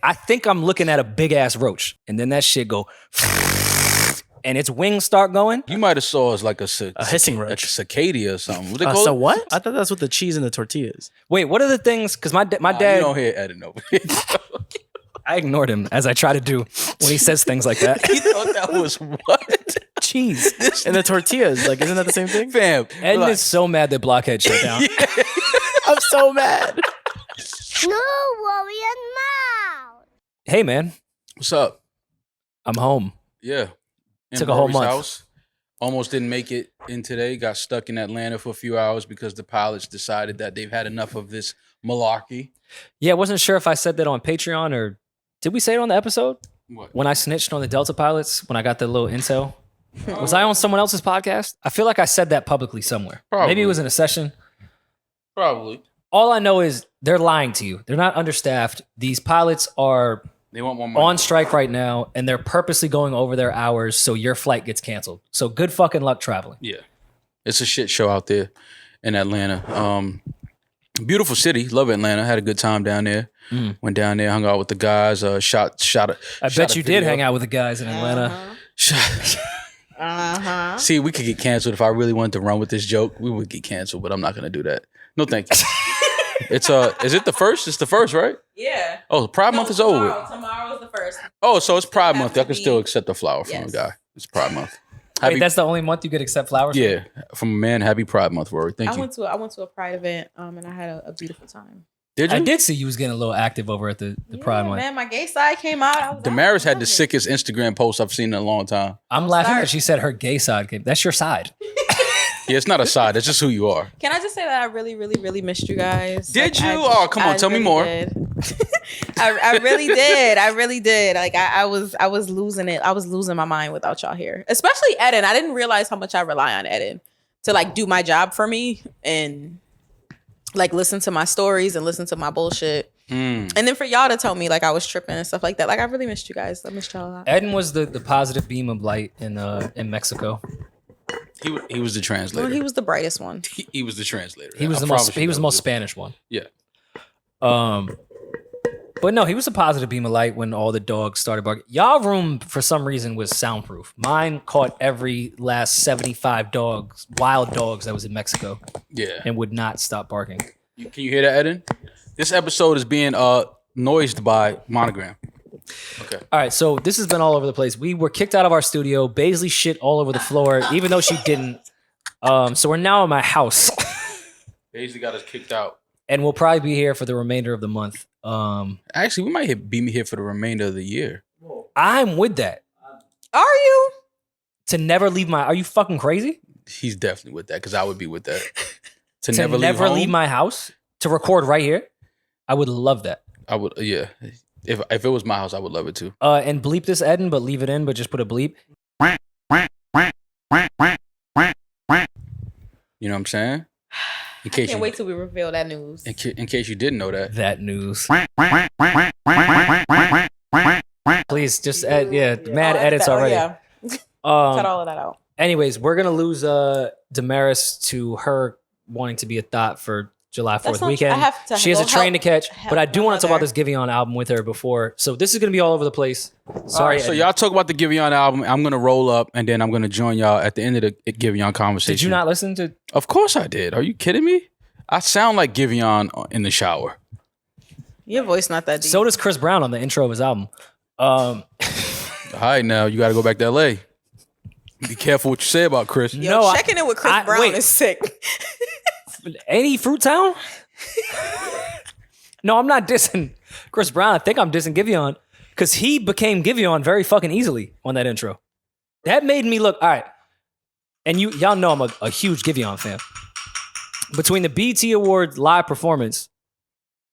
I think I'm looking at a big ass roach, and then that shit go, and its wings start going. You might have saw us like a hissing roach, a cicada or something. What they call so it? what? I thought that's what the cheese and the tortillas. Wait, what are the things? Because my dad, You don't hear Eddin over here. I ignored him as I try to do when he says things like that. He thought that was what? Cheese and the tortillas. Like, isn't that the same thing? Fam, Eddin is so mad that Blockhead shut down. Yeah. I'm so mad. No, RoryAndMal. Hey man, What's up? I'm home. Yeah. Took a whole Rory's month. house. Almost didn't make it in today. Got stuck in Atlanta for a few hours because the pilots decided that they've had enough of this malarkey. Yeah, I wasn't sure if I said that on Patreon or did we say it on the episode? What? When I snitched on the Delta pilots, when I got the little intel. Was I on someone else's podcast? I feel like I said that publicly somewhere. Probably. Maybe it was in a session. Probably. All I know is they're lying to you. They're not understaffed. These pilots are They want more money. on strike right now, and they're purposely going over their hours so your flight gets canceled. So good fucking luck traveling. Yeah. It's a shit show out there in Atlanta. Beautiful city. Love Atlanta. Had a good time down there. Went down there, hung out with the guys. Shot I bet you did hang out with the guys in Atlanta. See, we could get canceled if I really wanted to run with this joke. We would get canceled, but I'm not gonna do that. No, thank you. It's is it the first? It's the first, right? Yeah. Oh, Pride Month is over with. Tomorrow is the first. Oh, so it's Pride have Month. to I can be- still accept a flower from Yes. a guy. It's Pride Month. Wait, that's the only month you could accept flowers? from? Yeah, from a man. Happy Pride Month, Rory. Thank I you. went to a Pride event, and I had a beautiful time. Did you? I did see you was getting a little active over at the Pride month. Man, my gay side came out. I was Demaris had loving the it. sickest Instagram post I've seen in a long time. I'm laughing sorry. that she said her gay side came. That's your side. Yeah, it's not a side. That's just who you are. Can I just say that I really, really, really missed you guys? Did you? I Oh, come on, tell me more. did. I really did. I really did. Like I was losing it. I was losing my mind without y'all here. Especially Eddin. I didn't realize how much I rely on Eddin to like do my job for me and like listen to my stories and listen to my bullshit. And then for y'all to tell me like I was tripping and stuff like that. Like I really missed you guys. I missed y'all a lot. Eddin was the positive beam of light in Mexico. He was the translator. Well, he was the brightest one. He was the translator. He was I the promise most you he was that. the most Spanish one. Yeah. But no, he was a positive beam of light when all the dogs started barking. Y'all room for some reason was soundproof. Mine caught every last 75 dogs, wild dogs that was in Mexico, Yeah. and would not stop barking. Can you hear that, Eddin? This episode is being noised by Monogram. Okay. All right, so this has been all over the place. We were kicked out of our studio. Baisley shit all over the floor, even though she didn't. So we're now in my house, Basically got us kicked out. and we'll probably be here for the remainder of the month. Actually, we might be here for the remainder of the year. I'm with that. Are you? To never leave my. Are you fucking crazy? He's definitely with that because I would be with that. To To never, never leave leave home, my house to record right here. I would love that. I would. Yeah. If it was my house, I would love it too. And bleep this, Eddin, but leave it in, but just put a bleep. You know what I'm saying? In case Can't wait till we reveal that news. in case you didn't know that. That news. Please, just add, mad edits already. Yeah. Cut all of that out. Anyways, we're gonna lose Demaris to her wanting to be a thought for July 4th That's not weekend. true. I have to She has a go train to catch, help but I do my want to talk about mother. this Giveon album with her before. So this is gonna be all over the place. Sorry. All right, so Eddin. y'all talk about the Giveon album. I'm gonna roll up and then I'm gonna join y'all at the end of the Giveon conversation. Did you not listen to? Of course I did. Are you kidding me? I sound like Giveon in the shower. Your voice not that deep. So does Chris Brown on the intro of his album. All right, now you got to go back to LA. Be careful what you say about Chris. Yo, No, checking in with Chris Brown wait. is sick. Any Fruit Town? No, I'm not dissing Chris Brown. I think I'm dissing Giveon because he became Giveon very fucking easily on that intro. That made me look all right. And y'all know I'm a huge Giveon fan. Between the BET Awards live performance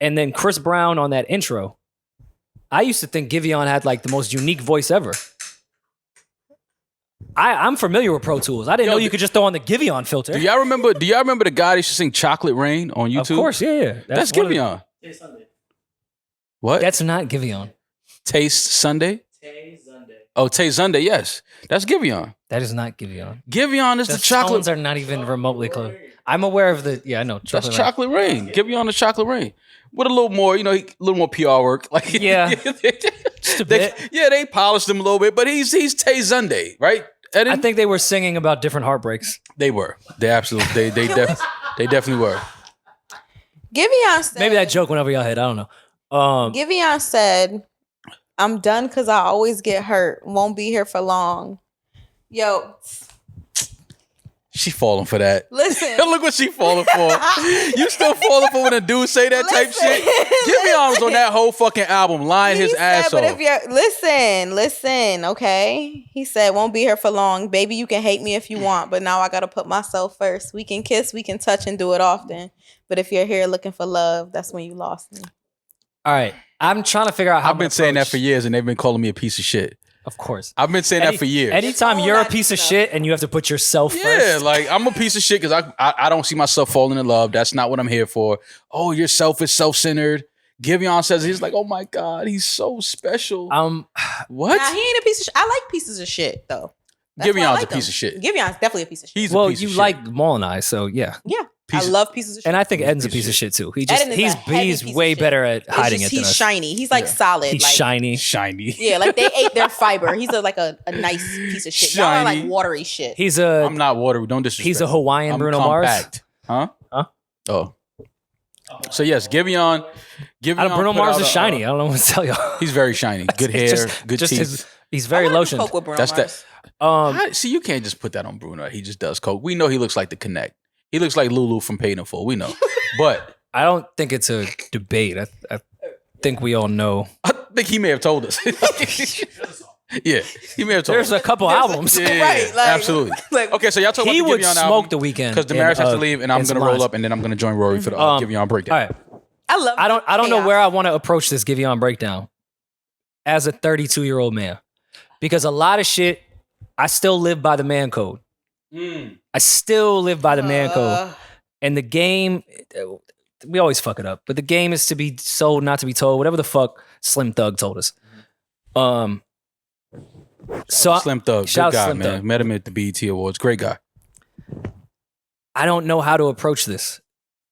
and then Chris Brown on that intro, I used to think Giveon had like the most unique voice ever. I'm familiar with Pro Tools. I didn't know you could just throw on the Giveon filter. Do y'all remember the guy that used to sing Chocolate Rain on YouTube? Of course, yeah. That's one of the- Giveon. What? That's not Giveon. Taste Sunday? Oh, Taste Sunday, yes. That's Giveon. That is not Giveon. Giveon is the chocolate. tones are not even remotely close. I'm aware of the. Yeah, I know. That's chocolate rain. Giveon the chocolate rain with a little more, a little more PR work. Like Yeah. Just a bit. They polished him a little bit, but he's Tay Sunday, right? Eddin? I think they were singing about different heartbreaks. They were. They absolutely. They definitely were. Giveon said, Maybe that joke went over your head. I don't know. Giveon said, I'm done because I always get hurt. Won't be here for long. Yo, She falling for that. listen. Look what she falling for. You still falling for when a dude say that type shit? Giveon was on that whole fucking album lying his ass But off. if you're listen, okay. He said, won't be here for long. Baby, you can hate me if you want, but now I gotta put myself first. We can kiss, we can touch and do it often. But if you're here looking for love, that's when you lost me. All right. I'm trying to figure out how I've been saying that for years, and they've been calling me a piece of shit. Of course. I've been saying that for years. Anytime It's you're all a that piece of stuff. shit and you have to put yourself Yeah, first. like I'm a piece of shit because I don't see myself falling in love. That's not what I'm here for. Oh, you're selfish, self-centered. Giveon says he's like, oh my God, he's so special. What? Nah, he ain't a piece of shit. I like pieces of shit though. That's why I Giveon's like a piece him. of shit. Giveon's definitely a piece of shit. He's a Well, piece you of shit. like Maul and I, so yeah. Yeah. Piece I of- love pieces of shit. And I think Eddin's a Piece piece of of shit too. Eddin is a heavy He's piece of way shit. better at It's hiding just, it than he's us. shiny. He's like solid. He's like, shiny. shiny. Yeah, like they ate their fiber. He's like a nice piece of shit. Y'all are like Shiny. watery shit. He's I'm not watery. Don't disrespect. He's a Hawaiian I'm Bruno compact. Mars. Huh? Oh. So yes, Giveon. Bruno put Mars out is a, shiny. I don't know what to tell y'all. He's very shiny. Good hair. Good teeth. He's very I wanna do lotioned. coke with Bruno That's Mars. See, you can't just put that on Bruno. He just does coke. We know he looks like the Connect. He looks like Lulu from Paid in Full. We know. But I don't think it's a debate. I think we all know. I think he may have told us. Yeah, he may have told There's us. a couple albums. Yeah, Right, like- absolutely. like- Okay, so y'all talk He about the would Giveon smoke album the weekend. because Demaris has to and, leave, and I'm and gonna some roll lines. up, and then I'm gonna join Rory for the Giveon breakdown. All right. I love. I don't know where I want to approach this Giveon breakdown as a 32-year-old man, because a lot of shit I still live by the man code. I still live by the man code, and the game we always fuck it up, but the game is to be sold, not to be told. Whatever the fuck Slim Thug told us. So Slim Thug, shout good out guy, Slim man. Thug. Met him at the BET Awards. Great guy. I don't know how to approach this.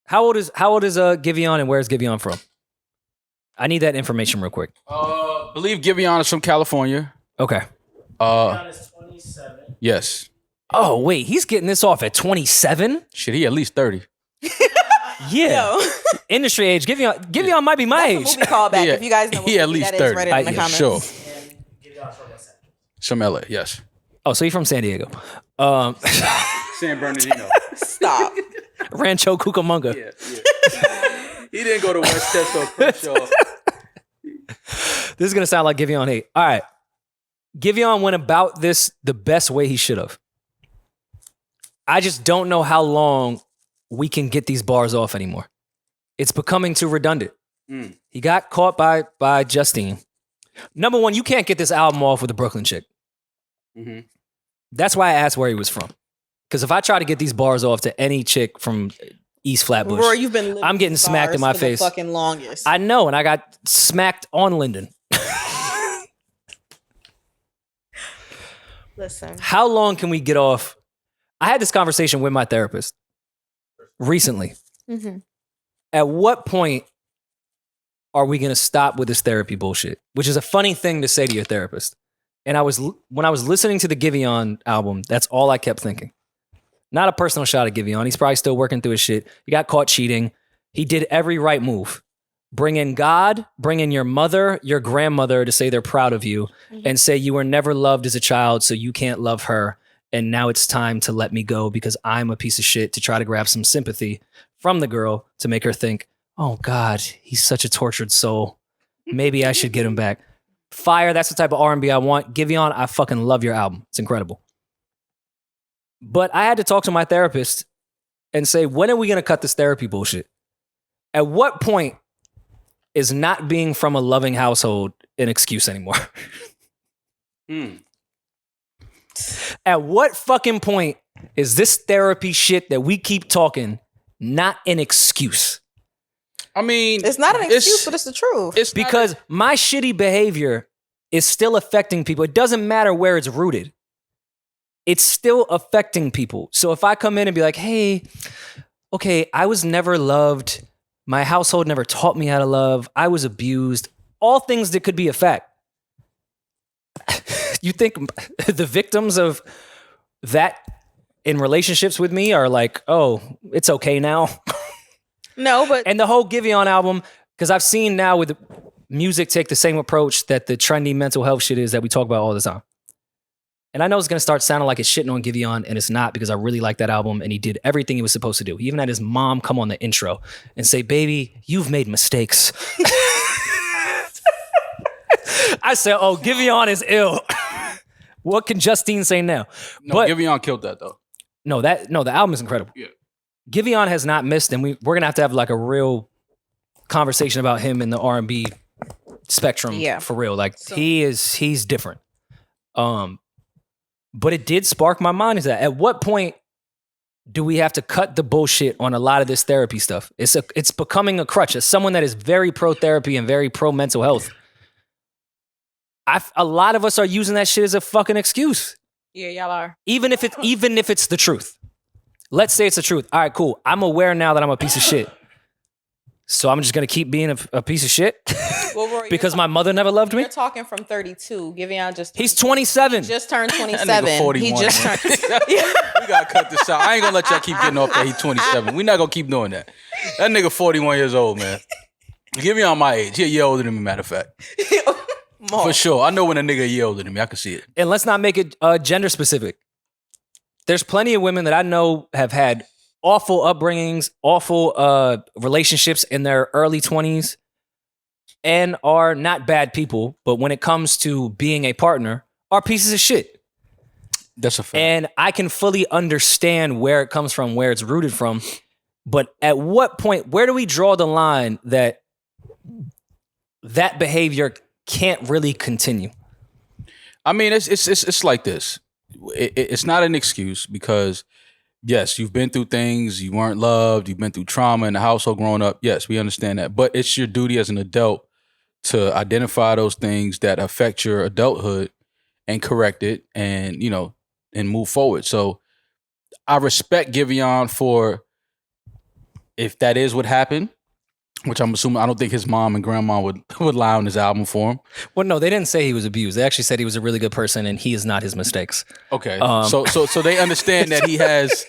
How old is Giveon, and where's Giveon from? I need that information real quick. Believe Giveon is from California. Okay. Yes. Oh wait, he's getting this off at 27. Shit, he at least 30. Yeah. Industry age. Giveon might be my That's a age. movie callback. Yeah, if you guys know what he at movie least that 30. is, write it in the Yeah, comments. Sure. From LA, yes. Oh, so he's from San Diego. San Bernardino. Stop. Rancho Cucamonga. He didn't go to Westchester or Crenshaw. This is gonna sound like Giveon hate. All right. Giveon went about this the best way he should have. I just don't know how long we can get these bars off anymore. It's becoming too redundant. He got caught by Justine. Number one, you can't get this album off with a Brooklyn chick. That's why I asked where he was from. Because if I try to get these bars off to any chick from East Flatbush, Rory, you've been living I'm getting these smacked in my bars for the face. fucking longest. I know, and I got smacked on Linden. Listen. How long can we get off? I had this conversation with my therapist recently. At what point are we going to stop with this therapy bullshit? Which is a funny thing to say to your therapist. And when I was listening to the Giveon album, that's all I kept thinking. Not a personal shot at Giveon. He's probably still working through his shit. He got caught cheating. He did every right move. Bring in God, bring in your mother, your grandmother to say they're proud of you, and say you were never loved as a child, so you can't love her. And now it's time to let me go because I'm a piece of shit, to try to grab some sympathy from the girl to make her think, oh God, he's such a tortured soul. Maybe I should get him back. Fire, that's the type of R&B I want. Giveon, I fucking love your album. It's incredible. But I had to talk to my therapist and say, when are we going to cut this therapy bullshit? At what point is not being from a loving household an excuse anymore? At what fucking point is this therapy shit that we keep talking not an excuse? I mean, It's not an excuse, but it's the truth. It's not Because my shitty behavior is still affecting people. It doesn't matter where it's rooted. it's still affecting people. So if I come in and be like, hey, okay, I was never loved. My household never taught me how to love. I was abused. All things that could be a fact. You think the victims of that in relationships with me are like, oh, it's okay now? No, but And the whole Giveon album, because I've seen now with music take the same approach that the trendy mental health shit is that we talk about all the time. And I know it's going to start sounding like it's shitting on Giveon, and it's not, because I really like that album, and he did everything he was supposed to do. He even had his mom come on the intro and say, baby, you've made mistakes. I said, oh, Giveon is ill. What can Justine say now? No, But Giveon killed that though. no, the album is incredible. Yeah. Giveon has not missed, and we're going to have like a real conversation about him in the R&B spectrum for real. Like he's different. But it did spark my mind is that at what point do we have to cut the bullshit on a lot of this therapy stuff? It's becoming a crutch. As someone that is very pro therapy and very pro mental health, a lot of us are using that shit as a fucking excuse. yeah, y'all are. Even if it's the truth. Let's say it's the truth. All right, cool. I'm aware now that I'm a piece of shit. So I'm just going to keep being a piece of shit Well, Rory, because my mother never loved me. You're talking from 32. Giveon He's 27. just turned That 27. nigga 41. He just turned. We gotta cut this out. I ain't gonna let y'all keep getting off that he's 27. We not gonna keep doing that. That nigga 41 years old, man. Giveon my age. He a year older than me, matter of fact. More. For sure. I know when a nigga a year older than me. I can see it. And let's not make it gender specific. There's plenty of women that I know have had awful upbringings, awful relationships in their early 20s, and are not bad people, but when it comes to being a partner, are pieces of shit. That's a fact. And I can fully understand where it comes from, where it's rooted from. But at what point, where do we draw the line that behavior can't really continue? I mean, it's like this. It's not an excuse because, yes, you've been through things, you weren't loved, you've been through trauma in the household growing up. Yes, we understand that. But it's your duty as an adult to identify those things that affect your adulthood and correct it and, and move forward. So I respect Giveon for, if that is what happened, which I'm assuming, I don't think his mom and grandma would lie on his album for him. Well, no, they didn't say he was abused. They actually said he was a really good person and he is not his mistakes. Okay. So they understand that he has,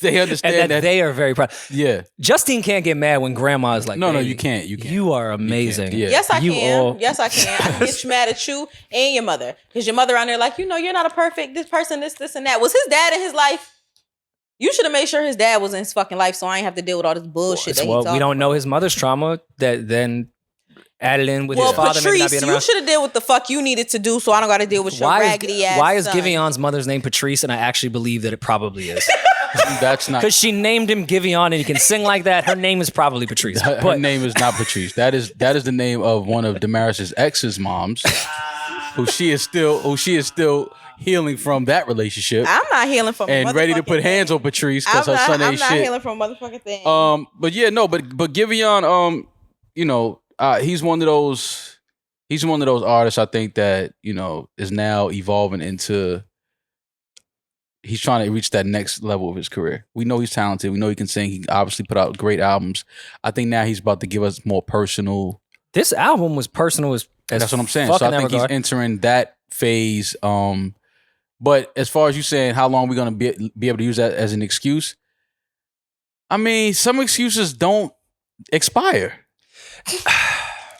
they understand and that they are very proud. Yeah. Justine can't get mad when grandma is like, No, baby, you can't. You can't. You are amazing. Yeah. Yes, I You can. all- Yes, I can. I can get mad at you and your mother. Because your mother on there like, you're not a perfect this person, this, and that. Was his dad in his life? You should have made sure his dad was in his fucking life so I ain't have to deal with all this bullshit that he Well, talking we don't know about. his mother's trauma that then added in with his Well, father maybe not Patrice, being you around. should have did what the fuck you needed to do so I don't got to deal with your raggedy ass Why is son. Giveon's mother's name Patrice? And I actually believe that it probably is. That's not. Because she named him Giveon and he can sing like that. Her name is probably Patrice. Her But name is not Patrice. That is the name of one of Demaris' ex's moms, who she is still healing from that relationship I'm not healing from and ready to put hands on Patrice because her son ain't I'm not shit. healing from motherfucking thing. But yeah, no, but Giveon, he's one of those artists I think that, is now evolving into, he's trying to reach that next level of his career. We know he's talented. We know he can sing. He obviously put out great albums. I think now he's about to give us more personal. this album was personal as That's what I'm saying. fuck So in I that think he's regard. entering that phase. But as far as you saying how long we're going to be able to use that as an excuse, I mean, some excuses don't expire.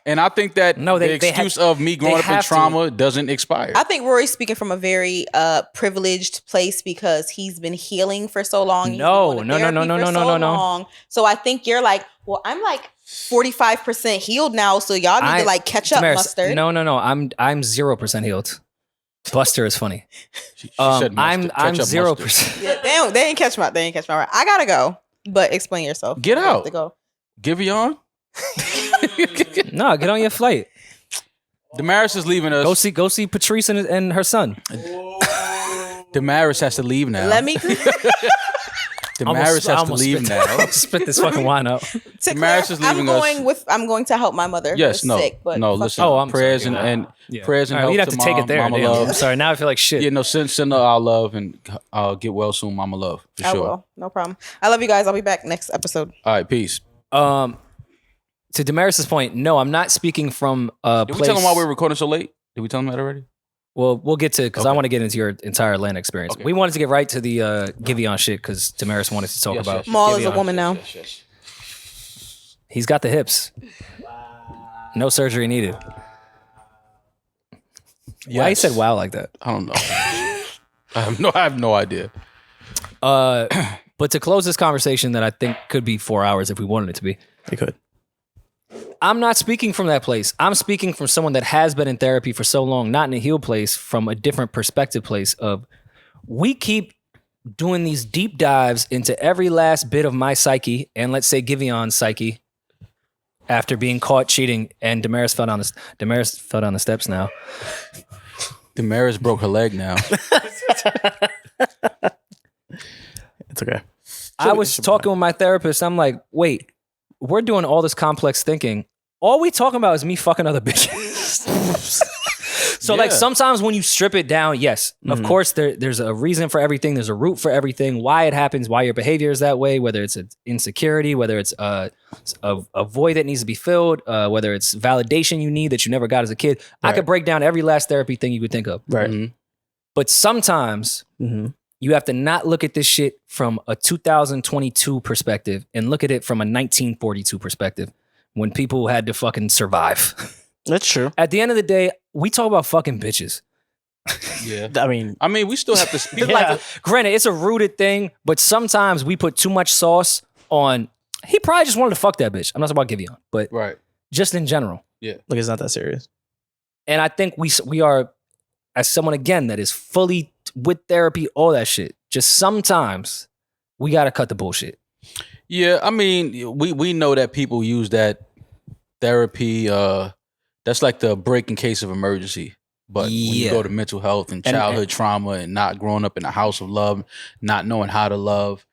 And I think that No, the excuse of me growing up in have to. trauma doesn't expire. I think Rory's speaking from a very privileged place because he's been healing for so long. He's been No, going to no, therapy no, for so long. So I think you're like, well, I'm like 45% healed now, so y'all need to like catch up, Demaris, mustard. No. I'm 0% healed. Buster is funny. She said I'm mustard. Ketchup 0%. mustard. Yeah, they ain't catch my right. I gotta go, but explain yourself. Get I have out. to go. Giveon. No, get on your flight. Demaris is leaving us. Go see Patrice and her son. Demaris has to leave now. Let me. Demaris has to leave now. Spit this fucking wine out. To Demaris is leaving I'm going to help my mother. Yes, who's no, sick, but no. fuck Listen, you. I'm prayers sorry. and Yeah. prayers and All right, help you'd have to to take mom, it there. Mama Damn. love. I'm sorry. Now I feel like shit. Yeah, no, send her our love and get well soon, Mama love for I sure. will. No problem. I love you guys. I'll be back next episode. All right, peace. To Demaris's point, no, I'm not speaking from a Did place. we tell them why we were recording so late? Did we tell them that already? Well, we'll get to because I Okay. want to get into your entire Atlanta experience. Okay. We wanted to get right to the Giveon shit because Demaris wanted to talk Yes, about. yes, yes. Maul is a Giveon. woman now. Yes. He's got the hips. No surgery needed. Why he said wow like that? I don't know. I have no idea. But to close this conversation that I think could be 4 hours if we wanted it to be, You could. I'm not speaking from that place. I'm speaking from someone that has been in therapy for so long, not in a healed place, from a different perspective place of we keep doing these deep dives into every last bit of my psyche and let's say Giveon's psyche after being caught cheating and Demaris fell down the steps now. Demaris broke her leg now. It's okay. I was talking with my therapist. I'm like, wait, we're doing all this complex thinking. All we talking about is me fucking other bitches. So like Yeah. sometimes when you strip it down, yes, of course there's a reason for everything. There's a root for everything. Why it happens, why your behavior is that way, whether it's an insecurity, whether it's a void that needs to be filled, whether it's validation you need that you never got as a kid. I could break down every last therapy thing you could think of. Right. Mhm. But sometimes you have to not look at this shit from a 2022 perspective and look at it from a 1942 perspective when people had to fucking survive. That's true. At the end of the day, we talk about fucking bitches. Yeah. I mean, We still have to speak. Like, granted, it's a rooted thing, but sometimes we put too much sauce on. He probably just wanted to fuck that bitch. I'm not talking about Giveon, but Right. just in general. like it's not that serious. And I think we are, as someone again that is fully with therapy, all that shit. Just sometimes we gotta cut the bullshit. Yeah, I mean, we know that people use that therapy. That's like the break in case of emergency. But when you Yeah. go to mental health and childhood trauma and not growing up in a house of love, not knowing how to love,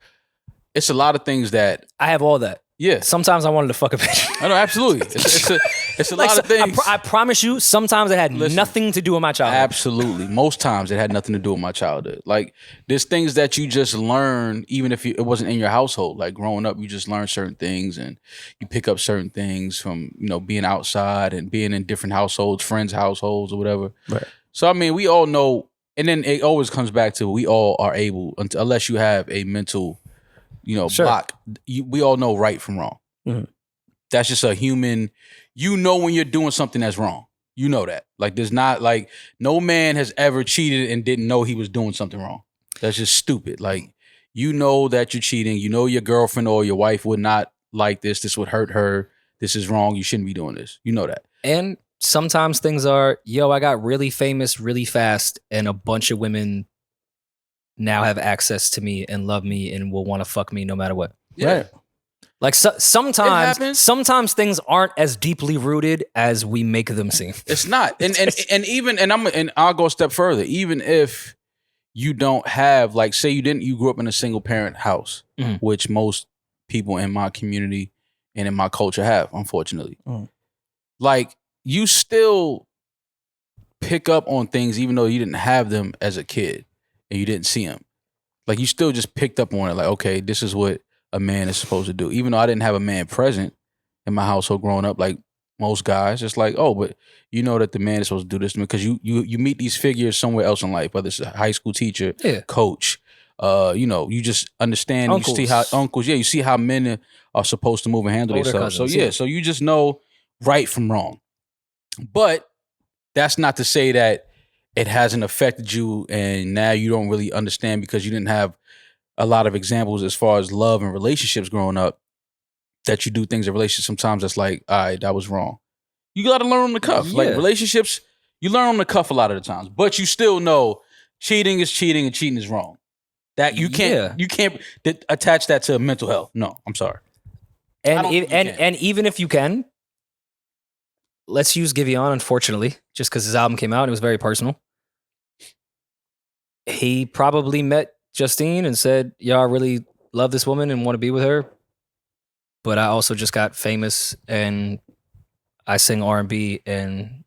it's a lot of things that. I have all that. Yeah, Sometimes I wanted to fuck a bitch. I know absolutely. It's a Like, lot of things. I promise you, sometimes it had Listen, nothing to do with my childhood. Absolutely. Most times it had nothing to do with my childhood. Like there's things that you just learn, even if it wasn't in your household. Like growing up, you just learn certain things and you pick up certain things from, being outside and being in different households, friends' households or whatever. Right. So, I mean, we all know, and then it always comes back to we all are able, unless you have a mental, Sure. block, we all know right from wrong. Mhm. That's just a human. You know when you're doing something that's wrong. You know that. Like there's not like no man has ever cheated and didn't know he was doing something wrong. That's just stupid. Like you know that you're cheating. You know your girlfriend or your wife would not like this. This would hurt her. This is wrong. You shouldn't be doing this. You know that. And sometimes things are, I got really famous really fast and a bunch of women now have access to me and love me and will want to fuck me no matter what. Yeah. Right. Like happens. sometimes things aren't as deeply rooted as we make them seem. It's not. And I'll go a step further. Even if you don't have, like, say you grew up in a single parent house, Mhm. which most people in my community and in my culture have, unfortunately. Mhm. Like, you still pick up on things even though you didn't have them as a kid and you didn't see them. Like, you still just picked up on it. Like, okay, this is what a man is supposed to do. Even though I didn't have a man present in my household growing up, like most guys, it's like, oh, but you know that the man is supposed to do this to me because you meet these figures somewhere else in life, whether it's a high school teacher, coach, you just understand. Uncles. You see how uncles, you see how men are supposed to move and handle Older themselves. cousins, So you just know right from wrong. But that's not to say that it hasn't affected you and now you don't really understand because you didn't have a lot of examples as far as love and relationships growing up that you do things in relationships sometimes that's like, all right, that was wrong. You got to learn on the cuff. Like Yeah. relationships, you learn on the cuff a lot of the times, but you still know cheating is cheating and cheating is wrong. That you can't attach that to mental health. No, I'm sorry. And I don't think you can. and even if you can, let's use Giveon, unfortunately, just because his album came out and it was very personal. He probably met Justine and said, "Yo, I really love this woman and want to be with her, but I also just got famous and I sing R&B and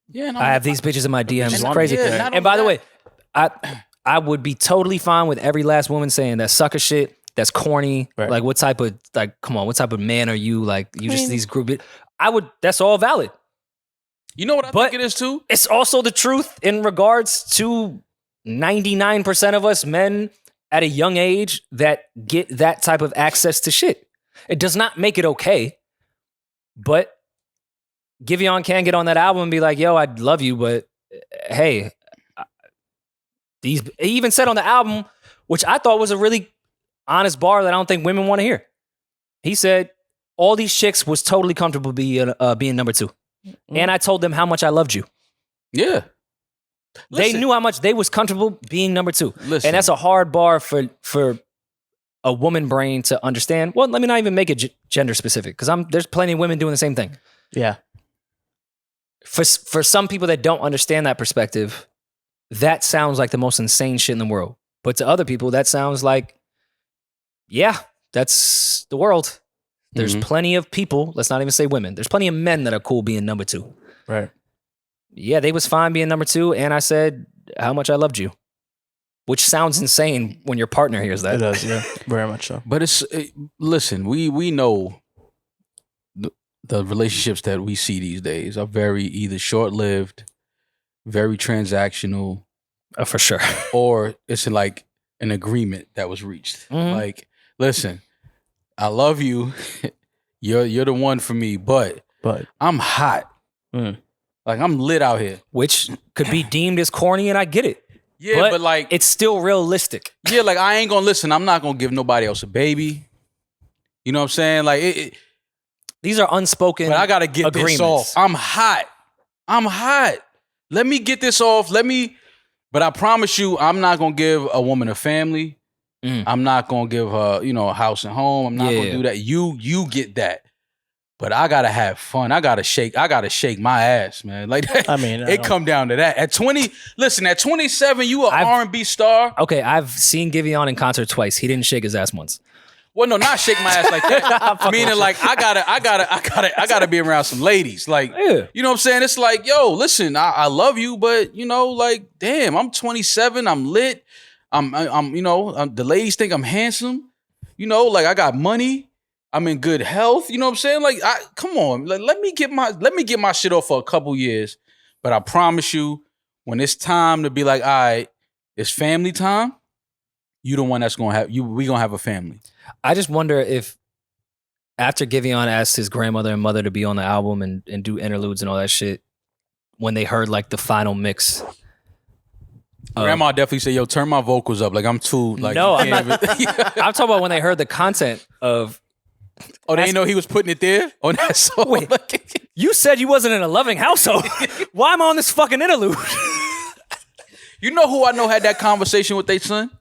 Yeah, no, I have these bitches in my DMs. It's crazy. Yeah, not And by the only way, I would be totally fine with every last woman saying that sucker shit, that's corny. Right. Like what type of man are you? Like you just these group. That's all valid. You know what I But- think it is too? It's also the truth in regards to 99% of us men at a young age that get that type of access to shit. It does not make it okay, but Giveon can get on that album and be like, yo, I love you, but hey, he even said on the album, which I thought was a really honest bar that I don't think women want to hear. He said, all these chicks was totally comfortable being number 2. And I told them how much I loved you. Yeah. They Listen. knew how much they was comfortable being number 2. Listen. And that's a hard bar for a woman brain to understand. Well, let me not even make it gender specific because there's plenty of women doing the same thing. Yeah. For some people that don't understand that perspective, that sounds like the most insane shit in the world. But to other people, that sounds like, yeah, that's the world. There's plenty of people, let's not even say women, there's plenty of men that are cool being number 2. Right. Yeah, they was fine being number 2, and I said how much I loved you. Which sounds insane when your partner hears that. It does, yeah. Very much so. But listen, we know the relationships that we see these days are very either short-lived, very transactional, For sure. or it's like an agreement that was reached. Mhm. Like, listen, I love you. You're the one for me, but I'm hot. Mm. Like I'm lit out here. Which could be deemed as corny, and I get it. Yeah, but like it's still realistic. yeah, like I ain't gonna listen. I'm not gonna give nobody else a baby. You know what I'm saying? Like These are unspoken but I gotta get agreements. this off. I'm hot. Let me get this off. But I promise you, I'm not gonna give a woman a family. I'm not gonna give her, a house and home. I'm not gonna do that. You get that. But I gotta have fun. I gotta shake my ass, man. Like I mean, it come down to that. At 27, you an R&B star. Okay, I've seen Giveon in concert twice. He didn't shake his ass once. Well, no, not shake my ass like that. Meaning like I gotta be around some ladies. Like, Yeah. you know what I'm saying? It's like, yo, listen, I love you, but like, damn, I'm 27, I'm lit. I'm the ladies think I'm handsome. Like I got money. I'm in good health. You know what I'm saying? Like, come on, let me get my shit off for a couple years. But I promise you, when it's time to be like, all right, it's family time, you the one that's gonna have we gonna have a family. I just wonder if after Giveon asked his grandmother and mother to be on the album and do interludes and all that shit, when they heard like the final mix. Grandma definitely said, yo, turn my vocals up. Like I'm too like No, you I'm can't even- I'm talking about when they heard the content of. Oh, they didn't know he was putting it there on that song. Wait. You said you wasn't in a loving household. Why am I on this fucking interlude? You know who I know had that conversation with their son?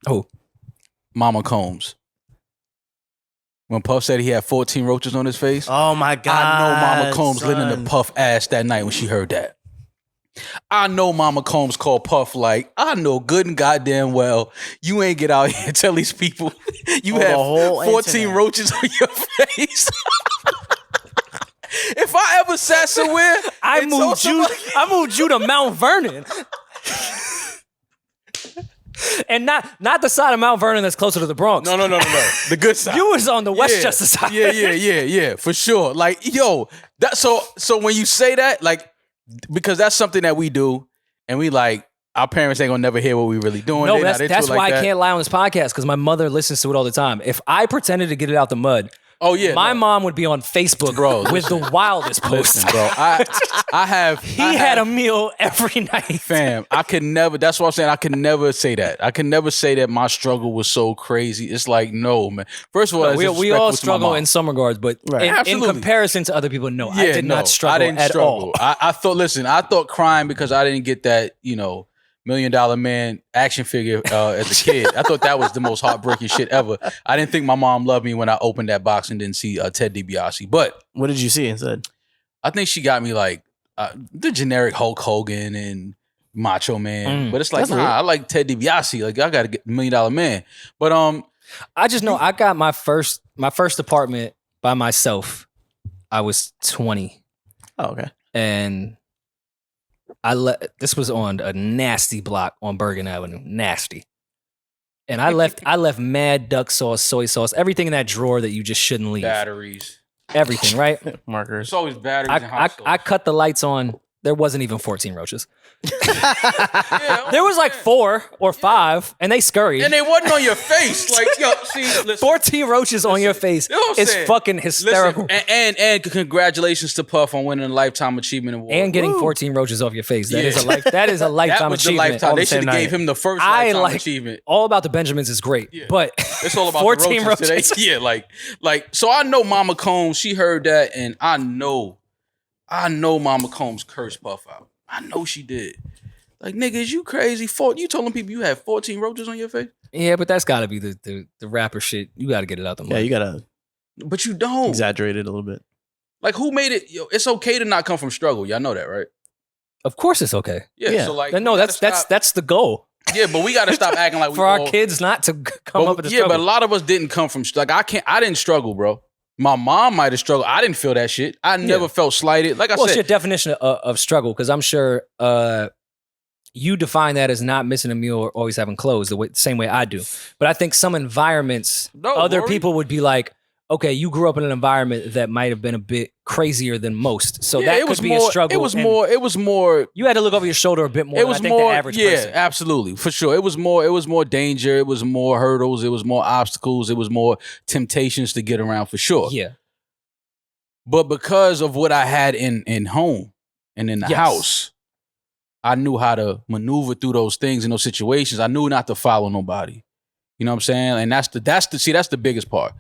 Who? Mama Combs. When Puff said he had 14 roaches on his face. Oh my God. I know Mama Combs lit in son. the Puff ass that night when she heard that. I know Mama Combs called Puff like, I know good and goddamn well you ain't get out here and tell these people you On have the whole 14 internet. roaches on your face. If I ever sat somewhere, I and told moved you to Mount Vernon. And not the side of Mount Vernon that's closer to the Bronx. No. The good side. You was on the Westchester side. Yeah, for sure. Like, yo, that so when you say that, like, because that's something that we do, and we like, our parents ain't gonna never hear what we really doing. No, They not into that's it like why that. I can't lie on this podcast because my mother listens to it all the time. If I pretended to get it out the mud, Oh yeah, my no. mom would be on Facebook Bro, with the wildest posts. Listen, bro. I have He had a meal every night. fam. I could never. That's what I'm saying. I can never say that. I can never say that my struggle was so crazy. It's like, no, man. First of all, that's We disrespectful all to my struggle mom. in some regards, but Right. in Absolutely. comparison to other people, no, I did not struggle I didn't at struggle. all. I thought. Listen, I thought crying because I didn't get that. $1 Million Man action figure as a kid. I thought that was the most heartbreaking shit ever. I didn't think my mom loved me when I opened that box and didn't see Ted DiBiase. But What did you see instead? I think she got me like the generic Hulk Hogan and macho man. But it's like, That's nah, lit. I like Ted DiBiase. Like, I got to get $1 Million Man. But I just know I got my first apartment by myself. I was 20, Oh, okay. and this was on a nasty block on Bergen Avenue, nasty. And I left mad duck sauce, soy sauce, everything in that drawer that you just shouldn't leave. batteries. Everything, right? Markers. It's always batteries and hot I sauce. cut the lights on. There wasn't even 14 roaches. Yeah, There was like 4 or 5, and they scurried. and they wasn't on your face. Like, yo, see, listen. 14 roaches on your face You know what I'm is saying? fucking hysterical. Listen, and congratulations to Puff on winning a Lifetime Achievement Award. And getting 14 roaches off your face. That is Yeah. that is a lifetime that was the achievement. lifetime. all They the same should have gave night. him the first I lifetime like achievement. all about the Benjamins is great, Yeah. but It's all about 14 the roaches roaches. today. Yeah, like so I know Mama Combs, she heard that, and I know Mama Combs cursed Puff out. I know she did. Like, nigga, is you crazy? You telling people you had 14 roaches on your face? Yeah, but that's got to be the rapper shit. You got to get it out the mud. Yeah, you gotta But you don't. exaggerate it a little bit. Like, who made it? Yo, it's okay to not come from struggle. Y'all know that, right? Of course, it's okay. Yeah. So like, No, we gotta that's stop- the goal yeah. But we got to stop acting like we for our all- kids not to come up with the yeah, struggle. but a lot of us didn't come from like I didn't struggle, bro. My mom might have struggled. I didn't feel that shit. I never felt slighted. Like I What's your said, definition of struggle? Because I'm sure you define that as not missing a meal or always having clothes the same way I do. But I think some environments, No, other Rory. people would be like, okay, you grew up in an environment that might have been a bit crazier than most. So yeah, that it could was be more, a struggle. It was and more. You had to look over your shoulder a bit more It than was I think more. the average Yeah, person. absolutely, for sure. It was more danger. It was more hurdles. It was more obstacles. It was more temptations to get around, for sure. Yeah. But because of what I had in home and in the Yes. house, I knew how to maneuver through those things in those situations. I knew not to follow nobody. You know what I'm saying? And that's the biggest part.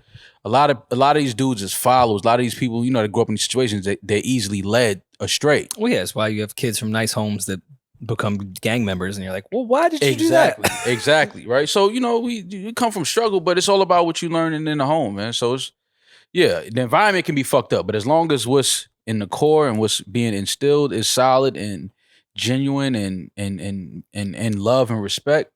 A lot of these dudes is followers. A lot of these people, that grew up in these situations, they're easily led astray. Well, yeah, that's why you have kids from nice homes that become gang members, and you're like, well, why did you do that? Exactly, right? So, we come from struggle, but it's all about what you learning in the home, man. So the environment can be fucked up, but as long as what's in the core and what's being instilled is solid and genuine and love and respect,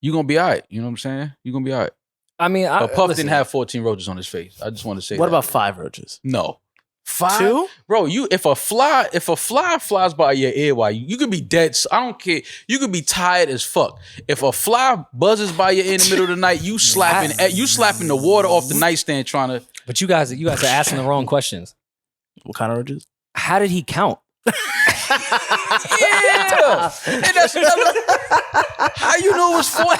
you're gonna be all right. You know what I'm saying? You're gonna be all right. I mean, But Puff listen, didn't have 14 roaches on his face. I just want to say What that. about 5 roaches? No. 5? 2? Bro, if a fly flies by your ear while you could be dead. I don't care. You could be tired as fuck. If a fly buzzes by your ear in the middle of the night, you slapping the water off the nightstand trying to. But you guys are asking the wrong questions. What kind of roaches? How did he count? Yeah. And that's another. How you know it was 14?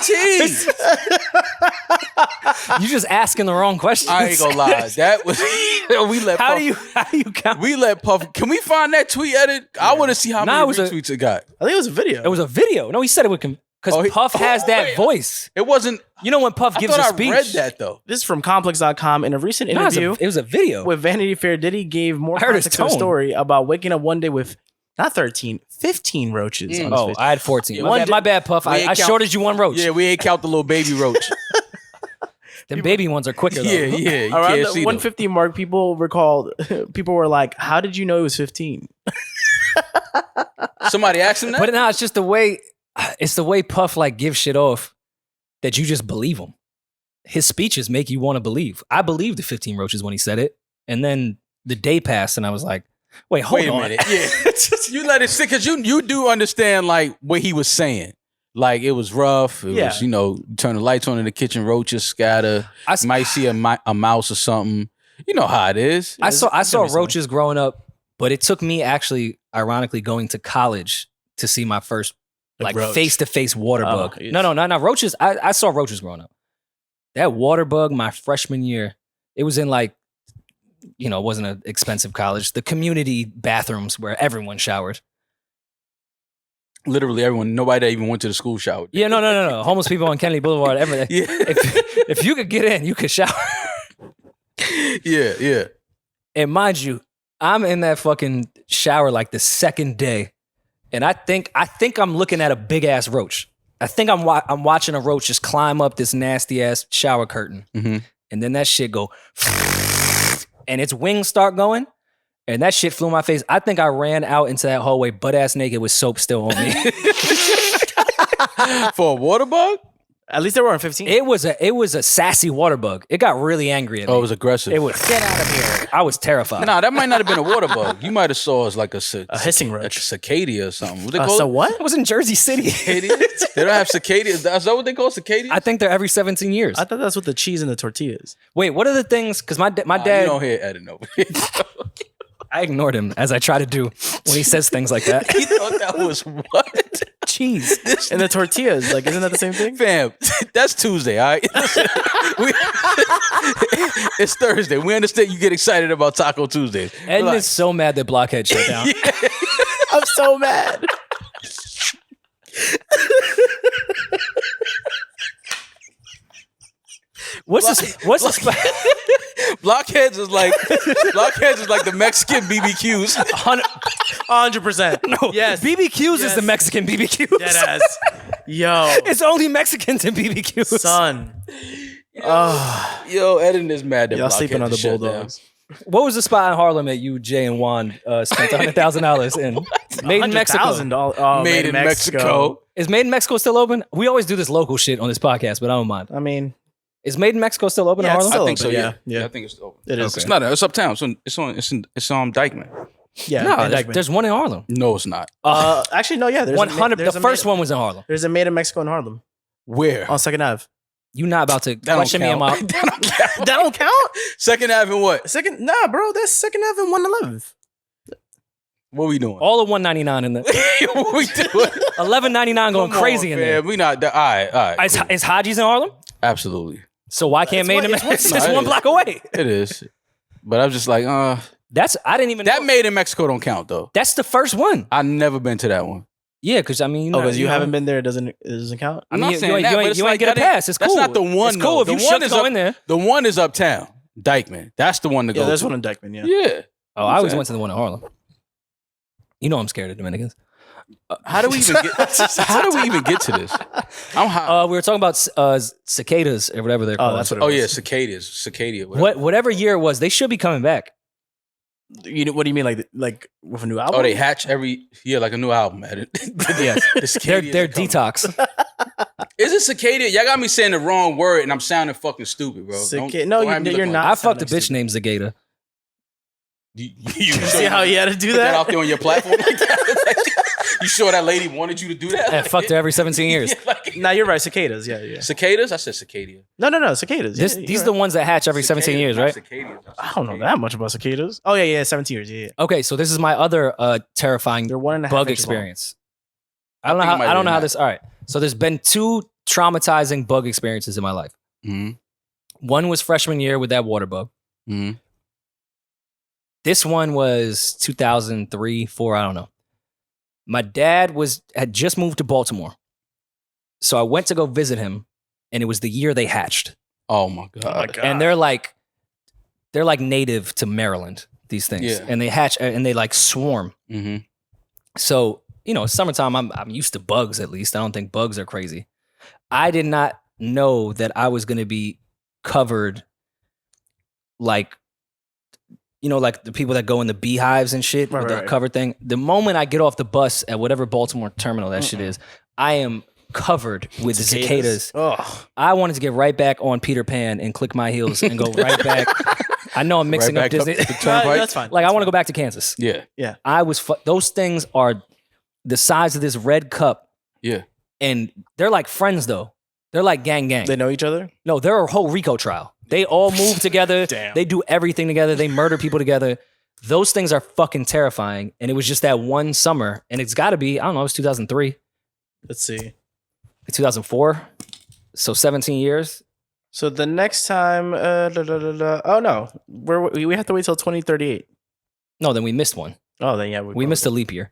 You just asking the wrong questions. I ain't gonna lie. That was we let. How Puff, do you count? We let Puff. Can we find that tweet edit? I want to see how Nah, many it was retweets it got. I think it was a video. It was a video. No, he said it would because Oh, Puff has that voice. It wasn't. You know when Puff I gives thought a speech. I read that though. This is from complex.com. In a recent No, interview it was a video. with Vanity Fair, Diddy gave more I heard his context to the tone. story about waking up one day with not 13, 15 roaches on his Oh, face. I had 14. Yeah, My bad, Puff. we I ain't count- shorted you one roach. Yeah, we ain't count the little baby roach. Them baby ones are quicker though. Yeah. You Around can't the see 150 mark, people were like, how did you know it was 15? them. Somebody asked him that. But no, it's just the way Puff like gives shit off that you just believe him. His speeches make you want to believe. I believed the 15 roaches when he said it. And then the day passed and I was like, wait Wait a on. minute. Yeah. You let it sit because you do understand like what he was saying. Like it was rough. It was, turn the lights on in the kitchen, roaches scatter. You might see a mouse or something. You know how it is. I saw something. roaches growing up, but it took me actually, ironically, going to college to see my first like roach. face-to-face water Oh, bug. yes. No, roaches. I saw roaches growing up. That water bug, my freshman year, it was in like, it wasn't an expensive college. The community bathrooms where everyone showered. Literally everyone, nobody that even went to the school showered. Yeah, no. Homeless people on Kennedy Boulevard, everything. Yeah. If you could get in, you could shower. Yeah. And mind you, I'm in that fucking shower like the second day, and I think I'm looking at a big ass roach. I think I'm watching a roach just climb up this nasty ass shower curtain, Mhm. and then that shit go, and its wings start going, and that shit flew in my face. I think I ran out into that hallway butt ass naked with soap still on me. For a water bug? At least they were on 15. It was a sassy water bug. It got really angry at me. Oh, it was aggressive. It was get out of here. I was terrified. Nah, that might not have been a water bug. You might have saw as like a hissing roach. a cicada or something. What they call So it? what? I was in Jersey City. Cicada? They don't have cicadas. Is that what they call cicadas? I think they're every 17 years. I thought that's what the cheese and the tortillas. Wait, what are the things? Because my You dad, don't hear Eddin over here. I ignored him as I try to do when he says things like that. He thought that was what? Cheese. And the tortillas, like, isn't that the same thing? Fam, that's Tuesday, all right? It's Thursday. We understand you get excited about Taco Tuesday. Eddin is so mad that Blockhead shut down. I'm so mad. What's the spot? Blockheads is like the Mexican BBQs. 100%. No, Yes. BBQs is Yes. the Mexican BBQs. Deadass. Yo. It's only Mexicans in BBQs. Son. Yo, Eddin is mad that Y'all Blockhead sleeping on the is shut down. Bulldogs. What was the spot in Harlem that you, Jay, and Juan spent $100,000 in? Made in Mexico. $100,000. Oh, Made in Mexico. Is Made in Mexico still open? We always do this local shit on this podcast, but I don't mind. I mean, Is Made in Mexico still open Yeah, in it's Harlem? I think so. open, Yeah. yeah. I think it's open. it is. It's not. It's uptown. It's on Dykeman. Yeah. No, in Dykeman. there's one in Harlem. No, it's not. Actually, no, yeah. There's 100. there's The first made, one was in Harlem. There's a Made in Mexico in Harlem Where? on 2nd Ave. You not about to That don't question me count. about. That don't count. That don't count? Second Ave and what? Nah, bro. That's 2nd Ave and 111th. What we doing? All of 199 in the What we doing? 11.99 going Come crazy on, in there. fam. We not. All right. Is, cool. is Haji's in Harlem? Absolutely, So why can't Made in It's Mexico? one- It's No, one it block away. it is. But I'm just like, I didn't even that know. Made in Mexico don't count though. That's the first one. I never been to that one. Yeah, because I mean, Oh, because you know, haven't been there, it doesn't count? I I'm mean, not saying that, but it's you like ain't get a that pass. It's that's cool. not the one, It's cool though. if The you one should is go up- in there. The one is uptown, Dykeman. That's the one to go. Yeah, there's to. one in Dykeman, yeah. Yeah. Oh, I always went to the one in Harlem. You know I'm scared of Dominicans. How do we even get? How do we even get to this? I'm high. We were talking about cicadas or whatever they're called. that's what it Oh was. yeah, cicada. Whatever. Whatever year it was, they should be coming back. You know, what do you mean, like with a new album? Oh, they hatch like a new album at it. Yes, The cicadas they're are coming. detox. Is it cicada? Y'all got me saying the wrong word, and I'm sounding fucking stupid, bro. No, have me you're look not. I fucked a sounding bitch stupid. named Zagata. You See how you had to do put that that? out there on your platform like that? Like, you sure that lady wanted you to do that? I fucked her every 17 years. Yeah, like- Nah, you're right. Cicadas. Yeah. cicadas? I said cicada. No. Cicadas. These are the ones that hatch every 17 Cicadas, years, not right? cicadas. I don't know that much about cicadas. Oh yeah. 17 years. Yeah. Okay, so this is my other terrifying They're 1.5 bug inches long. experience. I don't know think it might how. I don't be know how that. this. All right, so there's been 2 traumatizing bug experiences in my life. Mhm. One was freshman year with that water bug. Mhm. This one was 2003, 4, I don't know. My dad had just moved to Baltimore. So I went to go visit him, and it was the year they hatched. Oh my god. Oh my god. And they're like native to Maryland, these things. Yeah. And they hatch and they like swarm. Mhm. So, summertime, I'm used to bugs at least. I don't think bugs are crazy. I did not know that I was going to be covered like the people that go in the beehives and shit with the Right. covered thing. The moment I get off the bus at whatever Baltimore terminal that shit is, I am covered with cicadas. Oh. I wanted to get right back on Peter Pan and click my heels and go right back. I know I'm mixing Right up back Disney. the turnpike? That's fine. Like I want to go back to Kansas. Yeah. I was those things are the size of this red cup, Yeah. and they're like friends though. They're like gang. They know each other. No, they're a whole Rico trial. They all move together. Damn. They do everything together. They murder people together. Those things are fucking terrifying. And it was just that one summer, and it's got to be, I don't know, it was 2003, Let's see. 2004. So 17 years. So the next time, oh no, we have to wait till 2038. No, then we missed one. Oh, then yeah, We missed a leap year.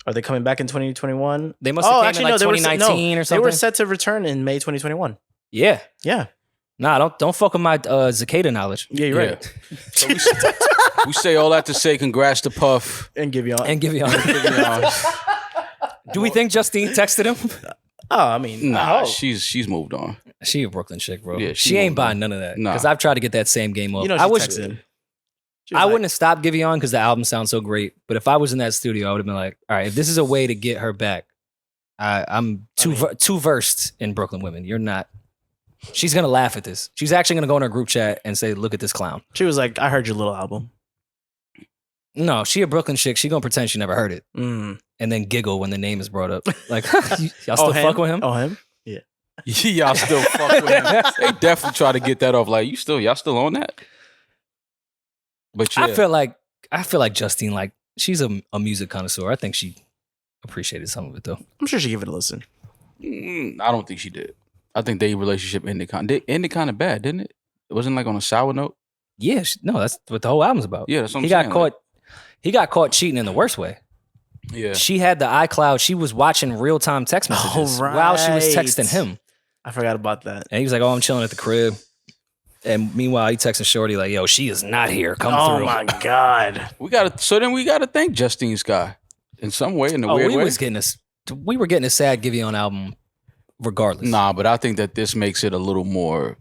Are they coming back in 2021? They must have came in like they were 2019 or They something. were set to return in May 2021. Yeah. Yeah, Nah, don't fuck with my cicada knowledge. yeah, you're right. So we say all that to say congrats to Puff. And Giveon. And Giveon. Do we think Justine texted him? Oh, I mean, Nah, oh. she's moved on. She a Brooklyn chick, bro. Yeah, she she ain't moved buying on. none of that. Nah. Because I've tried to get that same game up. You know, I she wish texted. I wouldn't have stopped Giveon because the album sounds so great. But if I was in that studio, I would have been like, all right, if this is a way to get her back, I'm too versed in Brooklyn women. You're not. She's going to laugh at this. She's actually going to go in her group chat and say, look at this clown. She was like, I heard your little album. No, she a Brooklyn chick. She going to pretend she never heard it. Mm. And then giggle when the name is brought up. Like, y'all still fuck with him? Oh, him? Yeah. Y'all still fuck with him. They definitely try to get that off. Like, y'all still on that? But yeah. I feel like Justine, like, she's a music connoisseur. I think she appreciated some of it, though. I'm sure she gave it a listen. I don't think she did. I think their relationship ended kind of bad, didn't it? It wasn't like on a sour note. Yeah, no, that's what the whole album's about. Yeah, that's what I'm saying. He got caught cheating in the worst way. Yeah. She had the iCloud. She was watching real-time text messages while she was texting him. I forgot about that. And he was like, oh, I'm chilling at the crib. And meanwhile, he texting Shorty like, yo, she is not here. Come through. Oh, my God. we got to thank Justine Skye in some way, in a weird way. We were getting a sad Giveon album regardless. Nah, but I think that this makes it a little more...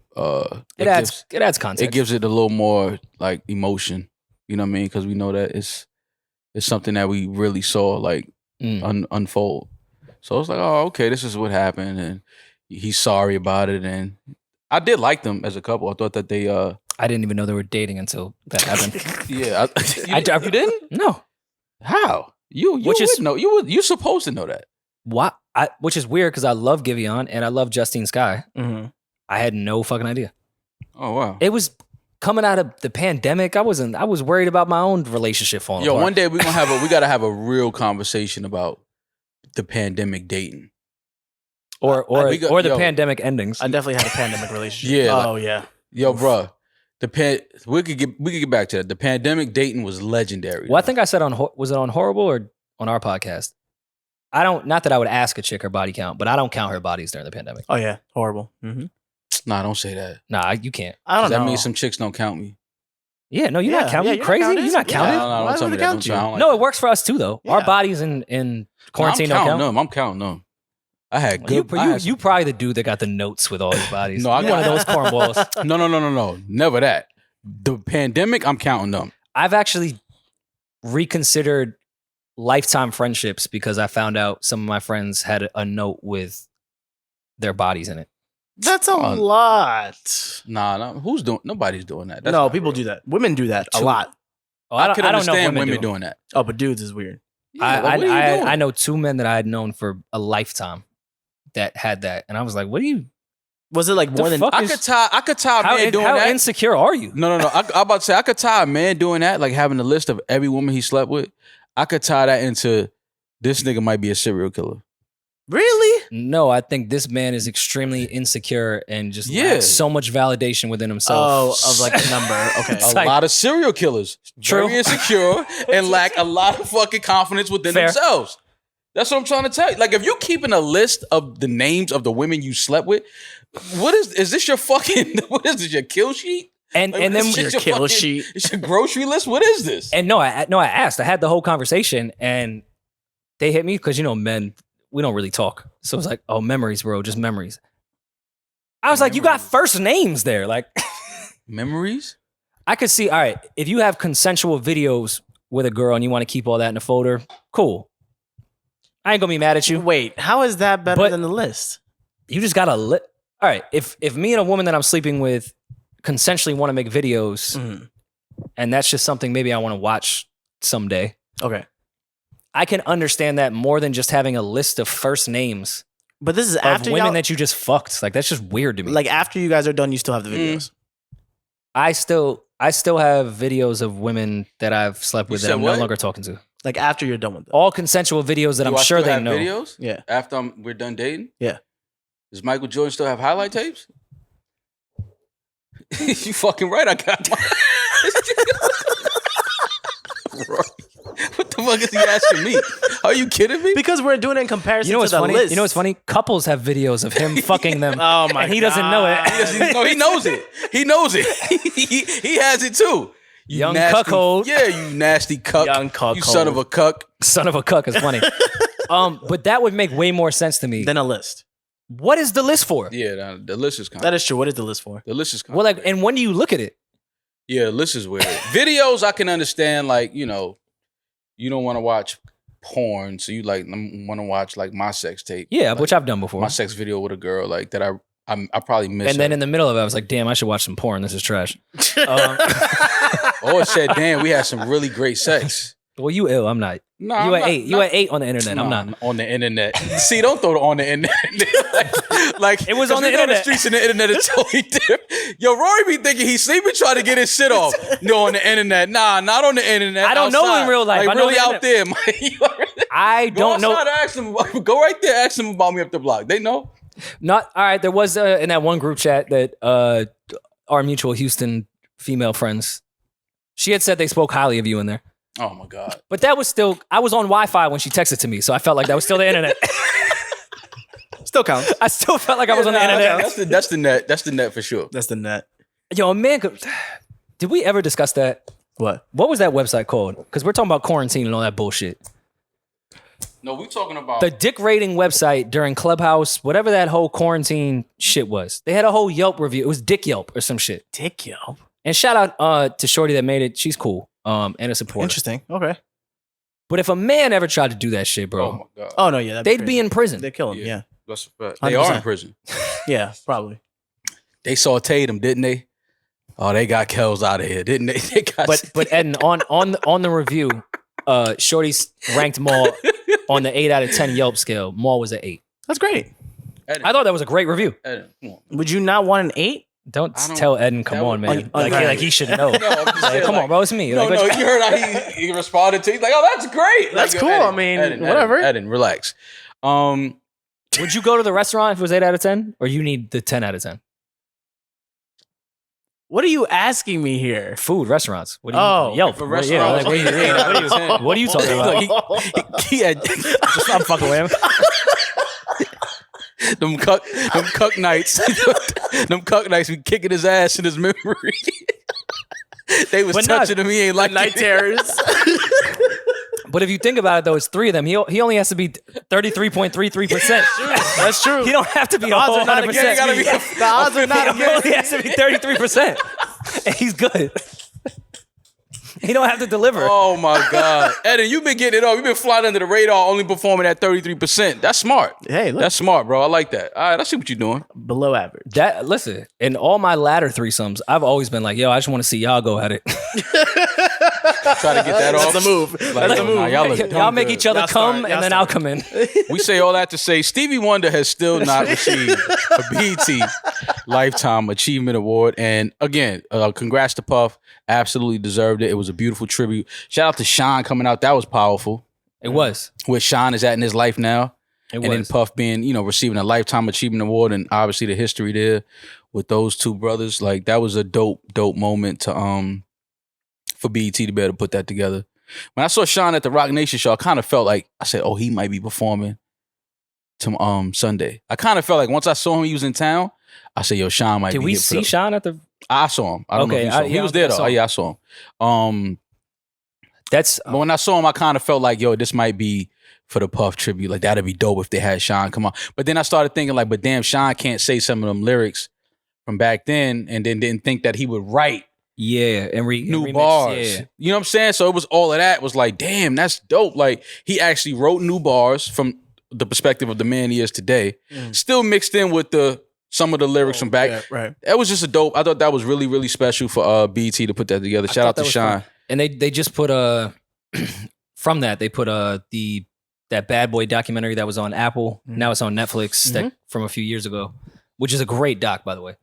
It adds context. It gives it a little more like emotion. You know what I mean? Because we know that it's something that we really saw like unfold. So it's like, oh, okay, this is what happened, and he's sorry about it. And I did like them as a couple. I thought that they. I didn't even know they were dating until that happened. Yeah, you didn't? No. How? You supposed to know that. What? Which is weird because I love Giveon and I love Justine Skye. Mm-hmm. I had no fucking idea. Oh wow! It was coming out of the pandemic. I was worried about my own relationship falling apart. One day we gotta have a real conversation about the pandemic dating, or the pandemic endings. I definitely had a pandemic relationship. Yeah. Oh yeah. Yo, bro. We could get back to that. The pandemic dating was legendary. Well, I think I said was it on Horrible or on our podcast? Not that I would ask a chick her body count, but I don't count her bodies during the pandemic. Oh yeah, horrible. Mm-hmm. Nah, don't say that. Nah, you can't. I don't know. That means some chicks don't count me. Yeah, no, you're not counting. Yeah, you're Crazy? not You're not counting? No, don't tell me that. Don't like no, that. it works for us too, though. Yeah. Our bodies in quarantine don't count. I'm counting them. I had good. You probably the dude that got the notes with all these bodies. No, I one of those cornballs. No. Never that. The pandemic, I'm counting them. I've actually reconsidered lifetime friendships because I found out some of my friends had a note with their bodies in it. That's a lot. Nah, nobody's doing that. That's no, not people real. do that. Women do that a lot. Oh, I can I don't know if understand women do. doing that. Oh, but dudes is weird. Yeah, what are you doing? I know two men that I had known for a lifetime that had that, and I was like, "What are you?" Was it like more than? I could tie a man doing how that. How insecure are you? No. I'm about to say I could tie a man doing that, like having a list of every woman he slept with. I could tie that into this nigga might be a serial killer. Really? No, I think this man is extremely insecure and just lacks so much validation within himself. Oh, of like a number. Okay. A lot of serial killers. True. Very insecure and lack a lot of fucking confidence within themselves. That's what I'm trying to tell you. Like, if you're keeping a list of the names of the women you slept with, is this your fucking, what is this, your kill sheet? And then your kill sheet. It's your grocery list? What is this? And I asked. I had the whole conversation and they hit me because, men, we don't really talk. So it's like, oh, memories, bro, just memories. I was like, you got first names there. Like, memories? I could see, all right, if you have consensual videos with a girl and you want to keep all that in a folder, cool. I ain't gonna be mad at you. Wait, how is that better than the list? You just gotta all right, if me and a woman that I'm sleeping with consensually want to make videos, and that's just something maybe I want to watch someday. Okay. I can understand that more than just having a list of first names. But this is of after women that you just fucked. Like, that's just weird to me. Like, after you guys are done, you still have the videos. I still have videos of women that I've slept with that I'm no longer talking to. Like, after you're done with them. All consensual videos that I'm sure they know. Videos? Yeah. After we're done dating? Yeah. Does Michael Jordan still have highlight tapes? You fucking right, I got mine. Rory, what the fuck is he asking me? Are you kidding me? Because we're doing it in comparison to the funny? list. You know what's funny? Couples have videos of him fucking them. Oh my and he doesn't know it. He knows it. He knows it. He has it too. You young nasty, cuckold. Yeah, you nasty cuck. Young cuckold. You son of a cuck. Son of a cuck is funny. But that would make way more sense to me than a list. What is the list for? Yeah, the list is kind. That is true. What is the list for? The list is kind. Well, like, and when do you look at it? Yeah, this is weird. Videos I can understand, like, you know, you don't want to watch porn, so you like want to watch like my sex tape. Yeah, like, which I've done before. my sex video with a girl like that. I probably missed. And then in the middle of it, I was like, damn, I should watch some porn. This is trash. Oh, it said, damn, we had some really great sex. Well, you ill. I'm not. No, You at 8. You at 8 on the internet. I'm Nah, not. on the internet. See, don't throw it on the internet. like It was 'cause on the we know internet. The streets and the internet is totally different. Yo, Rory be thinking he's sleeping, trying to get his shit off. No, on the internet. Nah, not on the internet. I don't know outside. in real life. Like I know really the out there. Mike. I don't Go know. outside, ask them. Go right there. Ask them about me up the block. They know. Not all right. There was in that one group chat that our mutual Houston female friends, she had said they spoke highly of you in there. Oh my God. But that was still, I was on Wi-Fi when she texted to me, so I felt like that was still the internet. Still counts. I still felt like I was on the internet. That's the net. That's the net for sure. That's the net. Yo, man, did we ever discuss that? What? What was that website called? Because we're talking about quarantine and all that bullshit. No, we talking about The dick rating website during Clubhouse, whatever that whole quarantine shit was. They had a whole Yelp review. It was Dick Yelp or some shit. Dick Yelp. And shout out to Shorty that made it. She's cool. And a supporter. Interesting. Okay. But if a man ever tried to do that shit, Oh bro, my God. Oh no, yeah. they'd be in prison. They kill him. Yeah. Yeah. That's a fact. They are in 100%. prison. Yeah. Probably. They sauteed him, didn't they? Oh, they got Kells out of here, didn't they? They got But Eddin, on the review, Shorty's ranked Mal on the 8 out of 10 Yelp scale. Mal was at 8. That's great. Eddin, I thought that was a great review. Eddin, come on. Would you not want an 8? Don't I don't- tell Eddin, come that on, would- man. Okay. Like he should know. No, I'm just Like, saying, come on, bro, it's me. No, Like, no, what you heard how he responded to. He's like, "Oh, that's great. That's Like, cool. Eddin, I mean, Eddin, whatever. Eddin, relax. Would you go to the restaurant if it was 8 out of 10? Or you need the 10 out of 10? What are you asking me here? Food, restaurants. What do you Oh, Yelp. for What- yeah, restaurants, like, what are you talking about? Look, he had I'm fucking with him. them cuck nights. Them cuck nights be kicking his ass in his memory. They was But not- touching him. He ain't like Night it. terrors. But if you think about it, though, it's 3 of them. He only has to be 33.33%. That's true. He don't have to be a odds whole are not 100%. against gotta me. be The odds are not He against only me. has to be 33%. And he's good. He don't have to deliver. Oh my God, Eddin, you've been getting it up. You've been flying under the radar, only performing at 33%. That's smart. Hey, look. That's smart, bro. I like that. All right, I see what you're doing. Below average. That listen, in all my latter threesomes, I've always been like, yo, I just want to see y'all go at it. Try to get that off. That's the move. Like, That's the nah, move. y'all look Y'all dumb make good. each other Y'all come, start. and then I'll come in. We say all that to say Stevie Wonder has still not received a BET Lifetime Achievement Award. And again, congrats to Puff. Absolutely deserved it. It was a beautiful tribute. Shout out to Sean coming out. That was powerful. It was. Where Sean is at in his life now. It And then was. Puff being, receiving a Lifetime Achievement Award, and obviously the history there with those two brothers. Like, that was a dope moment to for BET to be able to put that together. When I saw Sean at the Rock Nation show, I kind of felt like, I said, oh, he might be performing to Sunday. I kind of felt like once I saw him, he was in town, I said, yo, Sean might Did be we here for see the- Sean at the? I saw him. I don't know if Okay, you saw him. He yeah, was there I though. saw Oh, him. yeah, I saw him. That's But when I saw him, I kind of felt like, yo, this might be for the Puff tribute. Like, that'd be dope if they had Sean come on. But then I started thinking, like, but damn, Sean can't say some of them lyrics from back then, and then didn't think that he would write yeah, and new remix, bars. Yeah. You know what I'm saying? So it was all of that. Was like, damn, that's dope. Like, he actually wrote new bars from the perspective of the man he is today, still mixed in with some of the lyrics from back. Yeah, right. That was just a dope. I thought that was really, really special for BET to put that together. Shout thought out to that was Sean. fun. And they just put from that they put that Bad Boy documentary that was on Apple. Now it's on Netflix that from a few years ago, which is a great doc, by the way.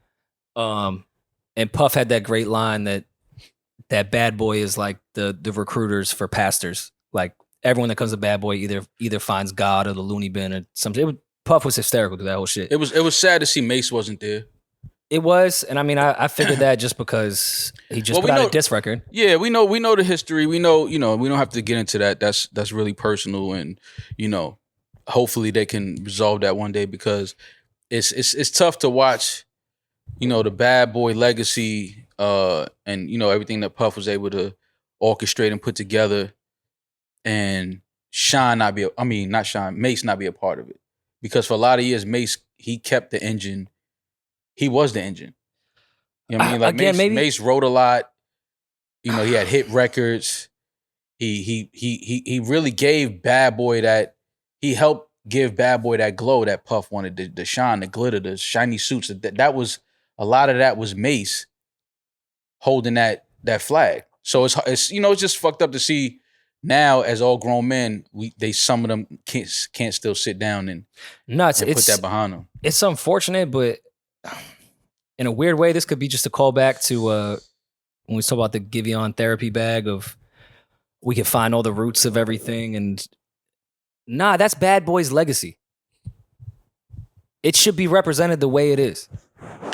And Puff had that great line that Bad Boy is like the recruiters for pastors. Like, everyone that comes to Bad Boy either finds God or the loony bin or something. Puff was hysterical through that whole shit. It was sad to see Mace wasn't there. It was, and I mean, I figured that just because he just Well, put we out know- a diss record. Yeah, we know the history. We know, we don't have to get into that. That's really personal, and hopefully they can resolve that one day, because it's tough to watch, the Bad Boy legacy, and everything that Puff was able to orchestrate and put together, and Mace not be a part of it, because for a lot of years Mace, he kept the engine. He was the engine. You know what I mean? Like, Again, maybe- Mace wrote a lot. You know, he had hit records. He really gave Bad Boy that. He helped give Bad Boy that glow that Puff wanted, the shine, the glitter, the shiny suits. That was a lot of that was Mace holding that flag. So it's you know, it's just fucked up to see now as all grown men. Some of them can't still sit down and put that behind them. It's unfortunate, but in a weird way, this could be just a callback to when we talk about the Giveon therapy bag of we can find all the roots of everything. And that's Bad Boy's legacy. It should be represented the way it is.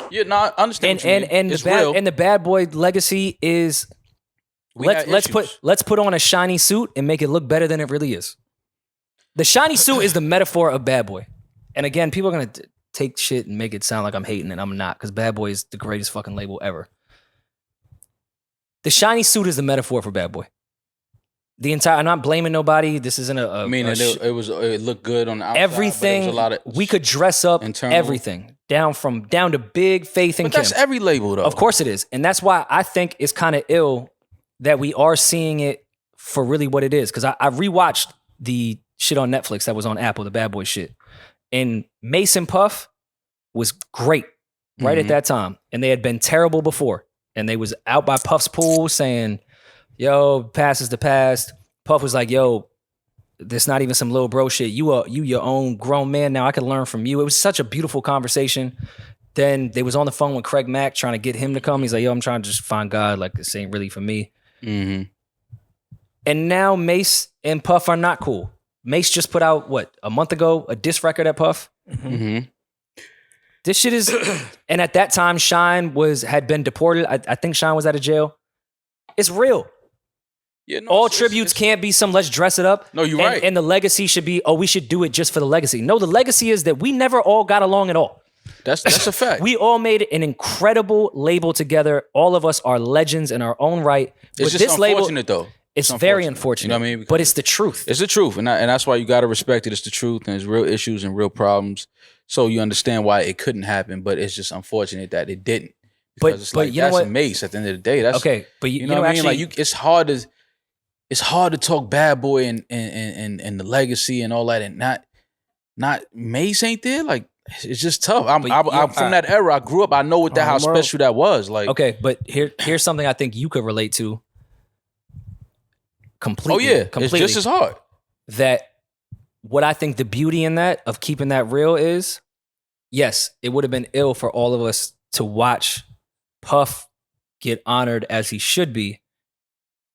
Yeah, no, I understand. And the Bad Boy legacy is let's put on a shiny suit and make it look better than it really is. The shiny suit is the metaphor of Bad Boy. And again, people are gonna take shit and make it sound like I'm hating it. I'm not, because Bad Boy is the greatest fucking label ever. The shiny suit is the metaphor for Bad Boy. I'm not blaming nobody. This isn't it looked good on the outside. Everything, but a lot of we could dress up internal. Everything down to Big, Faith, and but Kim. That's every label though. Of course it is. And that's why I think it's kind of ill that we are seeing it for really what it is. Because I rewatched the shit on Netflix that was on Apple, the Bad Boy shit. And Mace and Puff was great right at that time. And they had been terrible before. And they was out by Puff's pool saying, yo, past is the past. Puff was like, yo, this not even some little bro shit. You your own grown man now. I can learn from you. It was such a beautiful conversation. Then they was on the phone with Craig Mack trying to get him to come. He's like, yo, I'm trying to just find God. Like, this ain't really for me. Mm-hmm. And now Mace and Puff are not cool. Mace just put out, a month ago, a diss record at Puff? Mm-hmm. This shit is... And at that time, Shine had been deported. I think Shine was out of jail. It's real. Yeah, no, all tributes can't be some let's dress it up. No, you're right. And the legacy should be, we should do it just for the legacy. No, the legacy is that we never all got along at all. That's a fact. We all made an incredible label together. All of us are legends in our own right. It's just unfortunate, though. It's very unfortunate. You know what I mean? But it's the truth. It's the truth. And that's why you got to respect it. It's the truth. And there's real issues and real problems. So you understand why it couldn't happen. But it's just unfortunate that it didn't. Because it's like, that's a Mace at the end of the day. That's, okay, but you know what I mean? Like, it's hard to talk Bad Boy and the legacy and all that, and not Mace ain't there. Like, it's just tough. I'm from that era. I grew up. I know how special that was. Like, okay, but here's something I think you could relate to. Completely. Oh yeah, completely. It's just as hard. That what I think the beauty in that of keeping that real is, yes, it would have been ill for all of us to watch Puff get honored as he should be,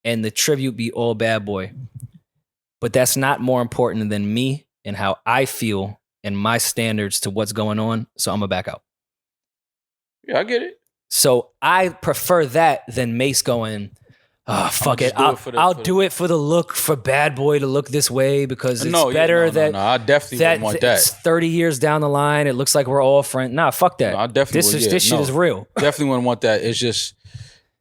and the tribute be all Bad Boy. But that's not more important than me and how I feel and my standards to what's going on. So I'm gonna back out. Yeah, I get it. So I prefer that than Mace going, oh, fuck it. I'll do it for the look, for Bad Boy to look this way because it's better that. I definitely wouldn't want that. It's 30 years down the line. It looks like we're all friends. Nah, fuck that. No, I definitely This shit is real. Definitely wouldn't want that. It's just.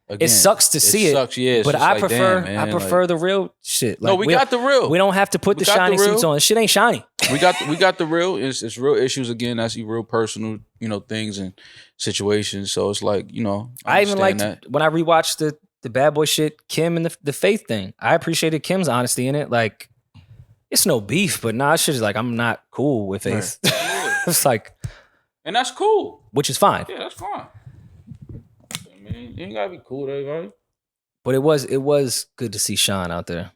Again, it sucks to see it. Sucks, yeah, but I prefer the real shit. Like, no, we got the real. We don't have to put the shiny suits on. Shit ain't shiny. We got the real. It's real issues again. That's real personal, things and situations. So it's like, I even liked when I rewatched the Bad Boy shit, Kim and the Faith thing. I appreciated Kim's honesty in it. Like, it's no beef, but shit is like, I'm not cool with Faith. Right. It's like, and that's cool, which is fine. Yeah, that's fine. You ain't gotta be cool with everybody. But it was good to see Shine out there.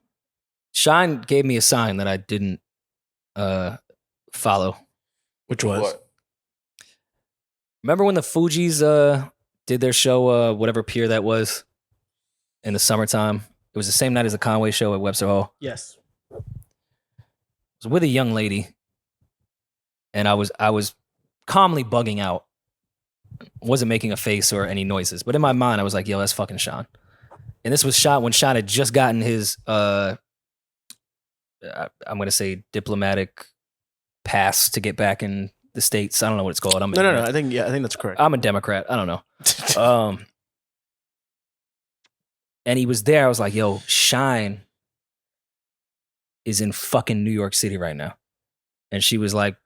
Shine gave me a sign that I didn't follow. Which was? What? Remember when the Fugees did their show, whatever pier that was, in the summertime? It was the same night as the Conway show at Webster Hall. Yes. I was with a young lady, and I was calmly bugging out. Wasn't making a face or any noises, but in my mind I was like, yo, that's fucking Sean. And this was shot when Sean had just gotten his I'm gonna say diplomatic pass to get back in the States. I don't know what it's called. No. I think that's correct. I'm a Democrat. I don't know. And he was there. I was like, yo, Shine is in fucking New York City right now. And she was like,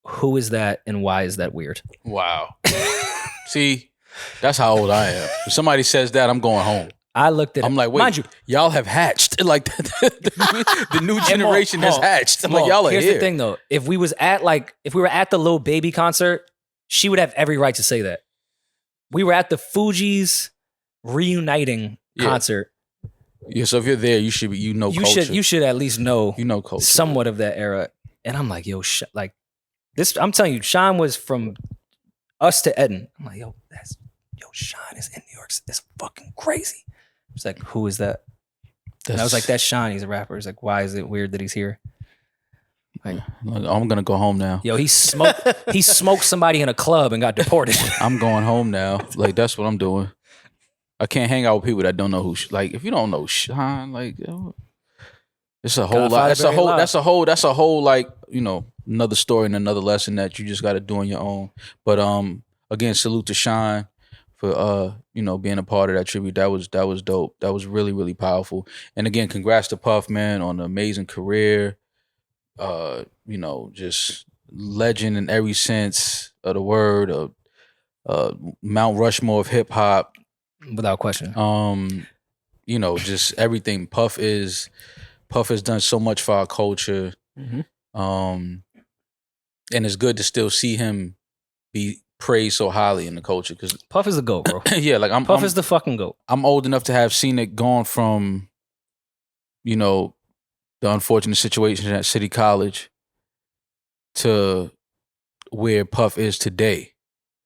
who is that and why is that weird? Wow. See, that's how old I am. If somebody says that, I'm going home. I looked at I'm it. like, wait, mind you, y'all have hatched. Like the new generation has hatched. I'm like, y'all are here's here. the thing though. If we were at the Lil Baby concert, she would have every right to say that. We were at the Fugees reuniting concert. Yeah, so if you're there, you should be, culture. You should at least know, Culture. somewhat of that era. And I'm like, yo, like this. I'm telling you, Sean was from us to Eddin. I'm like, Sean is in New York. That's fucking crazy. It's like, who is that? And I was like, that's Sean. He's a rapper. He's like, why is it weird that he's here? Like, I'm gonna go home now. Yo, he smoked somebody in a club and got deported. I'm going home now. Like, that's what I'm doing. I can't hang out with people that don't know who. Like, if you don't know Sean, like, it's a whole lot. That's a whole like, another story and another lesson that you just got to do on your own. But again, salute to Sean for being a part of that tribute. That was dope. That was really, really powerful. And again, congrats to Puff, man, on an amazing career. Just legend in every sense of the word, Mount Rushmore of hip hop. Without question. Just everything. Puff has done so much for our culture. Mm-hmm. And it's good to still see him be praised so highly in the culture, because Puff is the GOAT, bro. Yeah, like Puff is the fucking GOAT. I'm old enough to have seen it gone from, the unfortunate situation at City College to where Puff is today.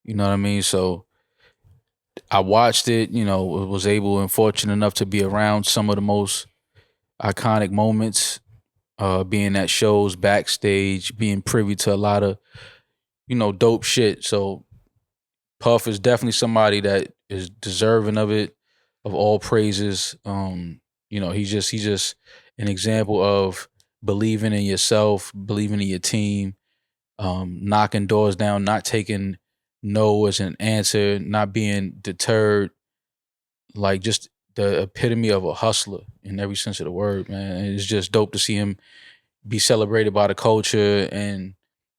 You know what I mean? So I watched it, was able and fortunate enough to be around some of the most iconic moments, being at shows, backstage, being privy to a lot of, dope shit. So Puff is definitely somebody that is deserving of it, of all praises. He's just an example of believing in yourself, believing in your team, knocking doors down, not taking no as an answer, not being deterred, like just the epitome of a hustler in every sense of the word, man. And it's just dope to see him be celebrated by the culture and,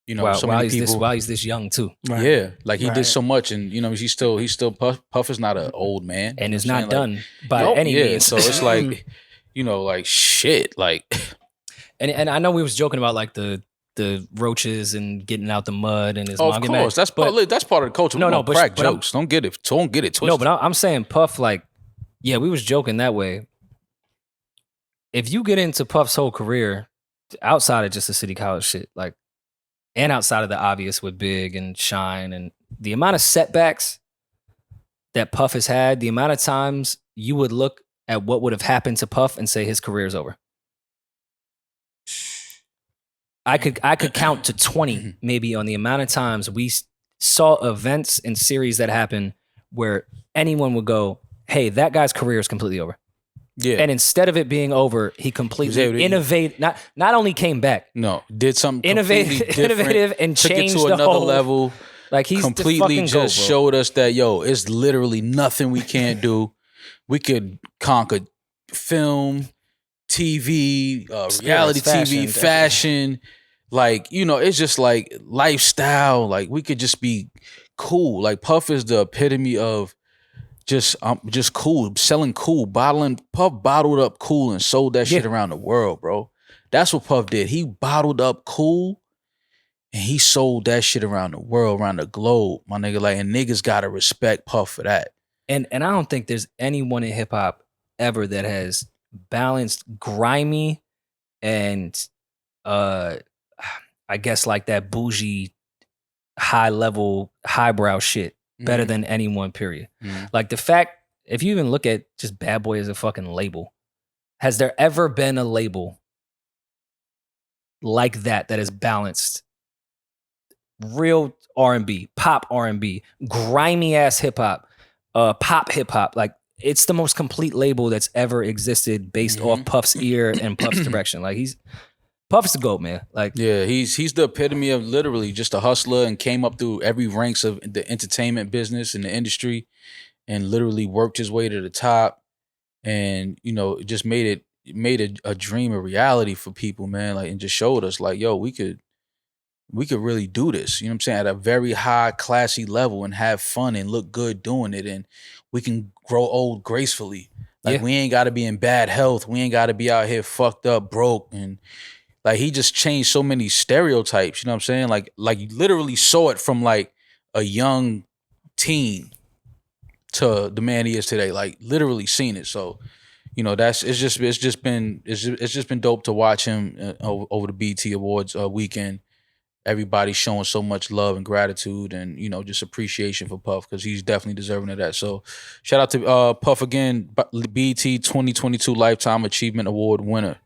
so many people. While he's this young too. Right. Yeah, like he did so much, and he's still Puff is not an old man, and is not done by any means. So it's like, like shit, like. And I know we was joking about like the Roaches and getting out the mud and his mom. Of course, that's part of the culture. But crack jokes. Don't get it twisted. No, but I'm saying Puff, like, yeah, we was joking that way. If you get into Puff's whole career, outside of just the City College shit, like, and outside of the obvious with Big and Shine, and the amount of setbacks that Puff has had, the amount of times you would look at what would have happened to Puff and say his career is over. I could count to 20 maybe on the amount of times we saw events and series that happen where anyone would go, hey, that guy's career is completely over. Yeah. And instead of it being over, he completely innovated, not only came back. No, did something innovative and changed it to another level. Like he's completely just showed us that, it's literally nothing we can't do. We could conquer film, TV, reality TV, fashion. Like, it's just like lifestyle. Like we could just be cool. Like Puff is the epitome of just cool, selling cool, Puff bottled up cool and sold that shit around the world, bro. That's what Puff did. He bottled up cool and he sold that shit around the world, around the globe, my nigga. Like, and niggas gotta respect Puff for that. And I don't think there's anyone in hip hop ever that has balanced grimy and I guess like that bougie, high level, highbrow shit better than anyone, period. Like the fact, if you even look at just Bad Boy as a fucking label, has there ever been a label like that has balanced real R&B, pop R&B, grimy ass hip hop, pop hip hop? Like it's the most complete label that's ever existed based off Puff's ear and Puff's direction. Like Puff's the GOAT, man. Like, yeah, he's the epitome of literally just a hustler and came up through every ranks of the entertainment business and the industry and literally worked his way to the top and, just made a dream a reality for people, man. Like, and just showed us like, yo, we could really do this. You know what I'm saying? At a very high, classy level and have fun and look good doing it. And we can grow old gracefully. Like, we ain't got to be in bad health. We ain't got to be out here fucked up, broke. And like, he just changed so many stereotypes. You know what I'm saying? Like you literally saw it from like a young teen to the man he is today. Like, literally seen it. So, you know, it's just been dope to watch him over the BET Awards weekend. Everybody showing so much love and gratitude and, you know, just appreciation for Puff, because he's definitely deserving of that. So shout out to Puff again, BET 2022 Lifetime Achievement Award winner.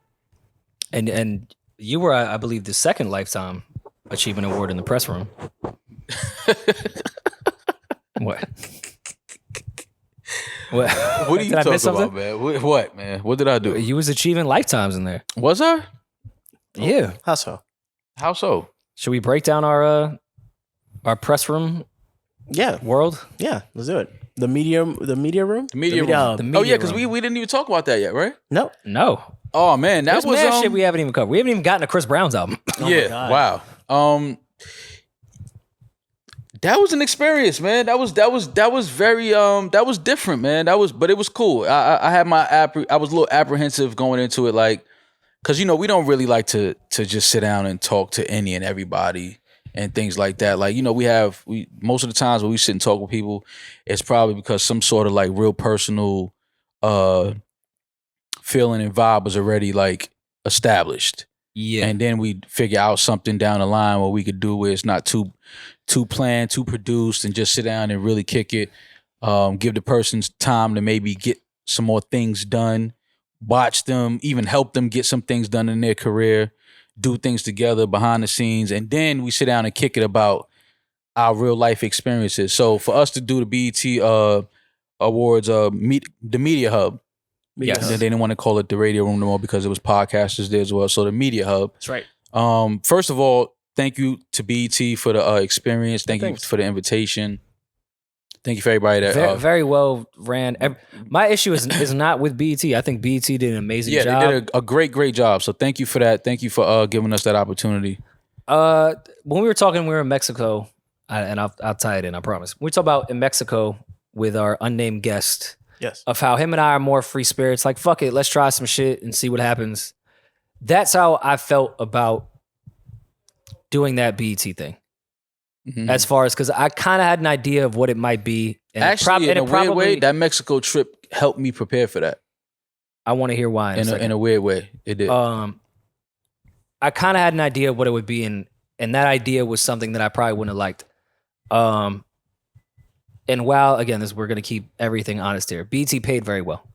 And you were, I believe, the second Lifetime Achievement Award in the press room. What? What are you talking about, man? What, man? What did I do? You was achieving lifetimes in there. Was I? Yeah. How so? How so? Should we break down our press room Yeah. world? Yeah. Let's do it. The media room. The media room. The media Oh yeah, because room. we didn't even talk about that yet, right? No. No. Oh man, that There's was mad shit we haven't even covered. We haven't even gotten to Chris Brown's album. yeah. God. Wow. That was an experience, man. That was very that was different, man. But it was cool. I had I was a little apprehensive going into it, like, because you know we don't really like to just sit down and talk to any and everybody and things like that. Like, you know, we most of the times when we sit and talk with people, it's probably because some sort of like real personal feeling and vibe was already like established. Yeah. And then we figure out something down the line what we could do where it's not too planned, too produced, and just sit down and really kick it. Give the person time to maybe get some more things done, watch them, even help them get some things done in their career, do things together behind the scenes, and then we sit down and kick it about our real life experiences. So for us to do the BET Awards, the Media Hub. Yes. They didn't want to call it the radio room no more because it was podcasters there as well. So the Media Hub. That's right. First of all, thank you to BET for the experience. Thank you for the invitation. Thank you for everybody that Very well ran. My issue is not with BET. I think BET did an amazing job. They did a great job. So thank you for that. Thank you for giving us that opportunity. When we were talking, we were in Mexico, and I'll tie it in, I promise. We talked about in Mexico with our unnamed guest. Yes. Of how him and I are more free spirits. Like, fuck it, let's try some shit and see what happens. That's how I felt about doing that BET thing. Mm-hmm. As far as, because I kind of had an idea of what it might be. And actually, in a weird way, that Mexico trip helped me prepare for that. I want to hear why. In a weird way, it did. I kind of had an idea of what it would be, and that idea was something that I probably wouldn't have liked. And while, again, we're going to keep everything honest here, BET paid very well.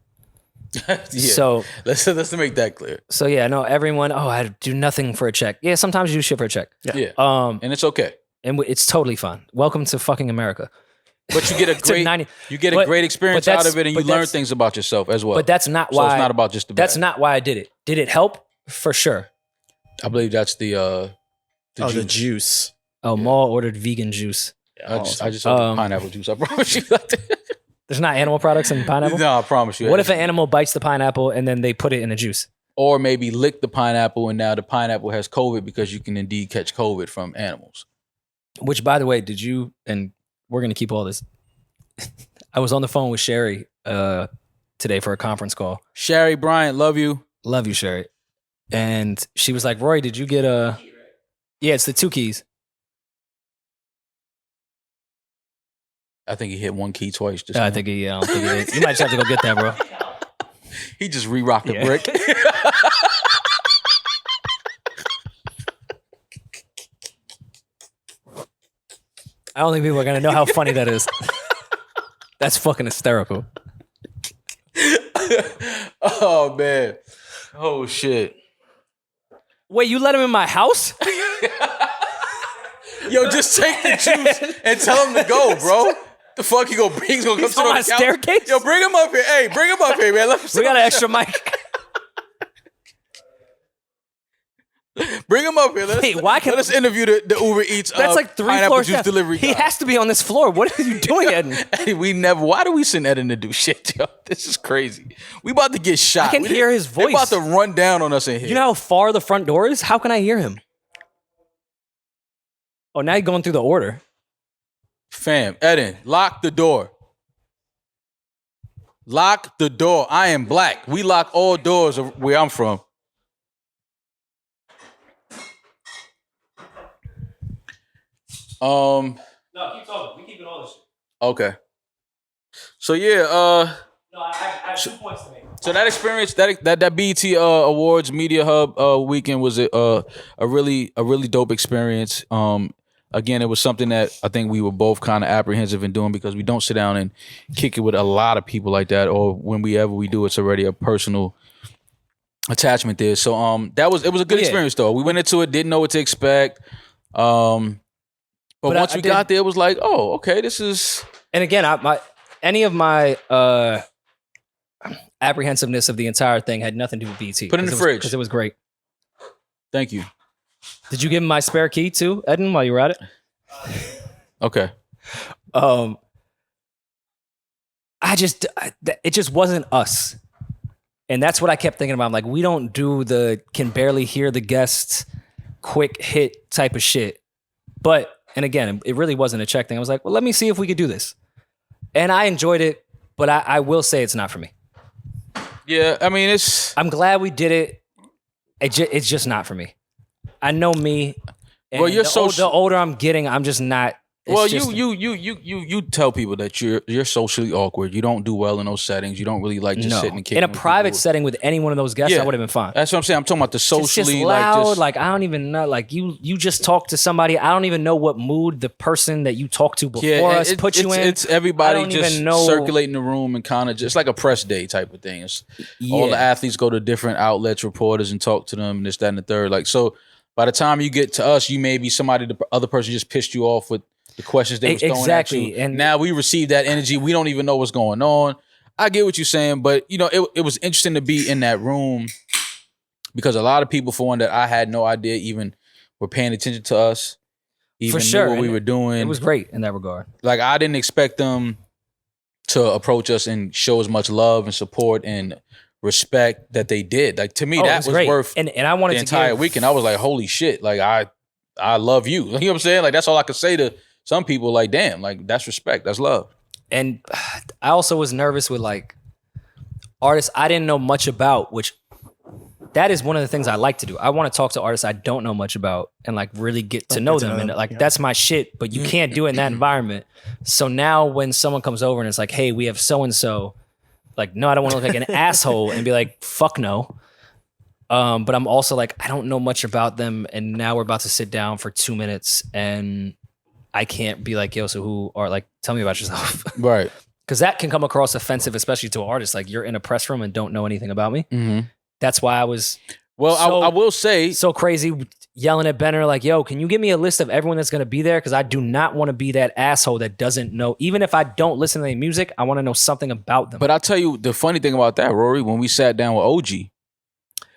Yeah. So let's make that clear. So yeah, no, everyone, I do nothing for a check. Yeah, sometimes you do shit for a check. Yeah. And it's okay. And it's totally fine. Welcome to fucking America. But you get a great experience out of it, and you learn things about yourself as well. But that's not why. So it's not about just the bad. That's not why I did it. Did it help? For sure. I believe that's the juice. Oh, Maul ordered vegan juice. I just ordered pineapple juice. I promise you. There's not animal products in pineapple? No, I promise you. What if an animal bites the pineapple and then they put it in a juice? Or maybe lick the pineapple and now the pineapple has COVID, because you can indeed catch COVID from animals. Which, by the way, and we're going to keep all this. I was on the phone with Sherry today for a conference call. Sherry Bryant, love you. Love you, Sherry. And she was like, Rory, did you get Yeah, it's the 2 keys. I think he hit one key twice. I don't think he did. You might just have to go get that, bro. He just re-rocked a brick. I don't think people are going to know how funny that is. That's fucking hysterical. Oh, man. Oh, shit. Wait, you let him in my house? Yo, just take the juice and tell him to go, bro. The fuck he gonna bring? He's gonna come sit on the staircase? Yo, bring him up here. Hey, bring him up here, man. We got an extra mic. Bring him up here. Let us interview the Uber Eats. That's like 3 pineapple floors juice down. delivery guy. He has to be on this floor. What are you doing, Eddin? Hey, why do we send Eddin to do shit, yo? This is crazy. We about to get shot. I can hear his voice. They about to run down on us in here. You know how far the front door is? How can I hear him? Oh, now you're going through the order. Fam, Eddin, lock the door. Lock the door. I am black. We lock all doors of where I'm from. No, keep talking. We keeping all this shit. Okay. So yeah, No, I have 2 points to make. so that experience, that BET Awards Media Hub weekend was a really dope experience. Again, it was something that I think we were both kind of apprehensive in doing because we don't sit down and kick it with a lot of people like that, or when we do, it's already a personal attachment there. So it was a good experience though. We went into it, didn't know what to expect. But once we got there, it was like, oh, okay, this is. And again, any of my apprehensiveness of the entire thing had nothing to do with BT. Put it in the fridge because it was great. Thank you. Did you give him my spare key too, Eddin, while you were at it? Okay. It just wasn't us. And that's what I kept thinking about. I'm like, we don't do the can barely hear the guests quick hit type of shit. But, and again, it really wasn't a check thing. I was like, well, let me see if we could do this. And I enjoyed it, but I will say it's not for me. Yeah, I mean, I'm glad we did it. It's just not for me. I know me. And well, you're the older I'm getting, I'm just not. Well, you tell people that you're socially awkward. You don't do well in those settings. You don't really like just sitting and kicking. In a private setting with any one of those guests, I would have been fine. That's what I'm saying. I'm talking about the socially it's just loud. Like I don't even know. Like you just talk to somebody. I don't even know what mood the person that you talked to before us put you in. It's everybody just circulating the room and kind of just like a press day type of thing. All the athletes go to different outlets, reporters, and talk to them. And this, that, and the third. Like so, by the time you get to us, you may be somebody. The other person just pissed you off with the questions they was throwing at you. And now we receive that energy. We don't even know what's going on. I get what you're saying, but you know, it was interesting to be in that room because a lot of people, for one, that I had no idea even were paying attention to us, even knew what we were doing. It was great in that regard. Like I didn't expect them to approach us and show as much love and support and respect that they did. Like to me, that was great. Worth and I wanted the entire weekend. I was like, holy shit! Like I love you. You know what I'm saying? Like that's all I could say to some people. Like damn, like that's respect. That's love. And I also was nervous with like artists I didn't know much about, which that is one of the things I like to do. I want to talk to artists I don't know much about and like really get to know them. And like that's my shit, but you can't do it in that environment. So now when someone comes over and it's like, hey, we have so-and-so, like, no, I don't want to look like an asshole and be like, fuck no. But I'm also like, I don't know much about them. And now we're about to sit down for 2 minutes and I can't be like, yo, so who, or like, tell me about yourself. Right. Because that can come across offensive, especially to an artist. Like you're in a press room and don't know anything about me. Mm-hmm. That's why I was I will say so crazy yelling at Benner like, yo, can you give me a list of everyone that's going to be there? Because I do not want to be that asshole that doesn't know. Even if I don't listen to their music, I want to know something about them. But I'll tell you the funny thing about that, Rory, when we sat down with OG,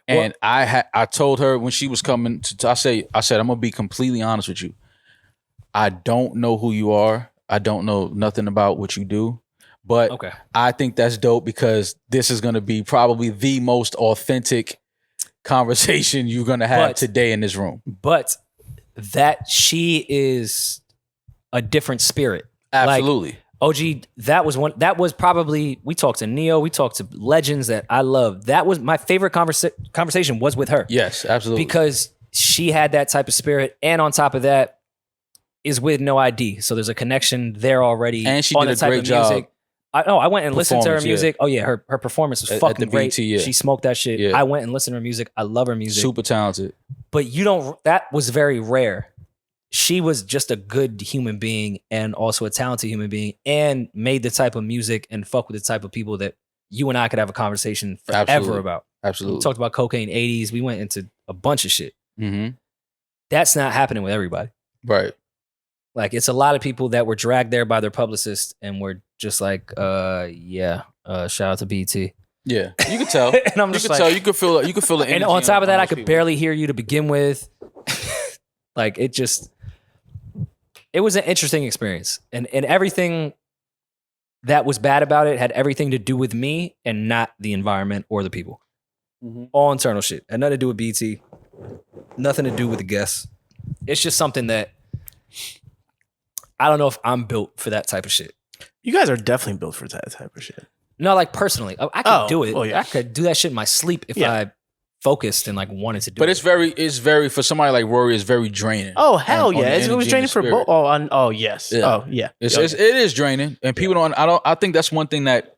and I told her when she was coming I said, I'm going to be completely honest with you. I don't know who you are. I don't know nothing about what you do. But I think that's dope because this is going to be probably the most authentic conversation you're going to have today in this room. But that she is a different spirit. Absolutely. Like, OG, that was probably, we talked to Neo, we talked to legends that I love. That was my favorite conversation was with her. Yes, absolutely. Because she had that type of spirit. And on top of that, is with No ID. So there's a connection there already. And she did a great job. I went and listened to her music. Yeah. Oh yeah, her performance was fucking great. BT, yeah. She smoked that shit. Yeah. I went and listened to her music. I love her music. Super talented. But that was very rare. She was just a good human being and also a talented human being and made the type of music and fuck with the type of people that you and I could have a conversation forever about. Absolutely. We talked about cocaine 80s. We went into a bunch of shit. Mm-hmm. That's not happening with everybody. Right. Like it's a lot of people that were dragged there by their publicist and were just like, shout out to BT. Yeah, you could tell. And I'm just you could feel the energy. And on top of that, I could barely hear you to begin with. Like it was an interesting experience. And everything that was bad about it had everything to do with me and not the environment or the people. Mm-hmm. All internal shit. Had nothing to do with BT. Nothing to do with the guests. It's just something that I don't know if I'm built for that type of shit. You guys are definitely built for that type of shit. No, like personally, I could do it. Oh, yeah. I could do that shit in my sleep if I focused and like wanted to do it. But it's very for somebody like Rory, it's very draining. Oh hell on yeah! the It was energy draining and the for both. spirit. Oh yes. Yeah. Oh yeah. It is draining, and people don't. I think that's one thing that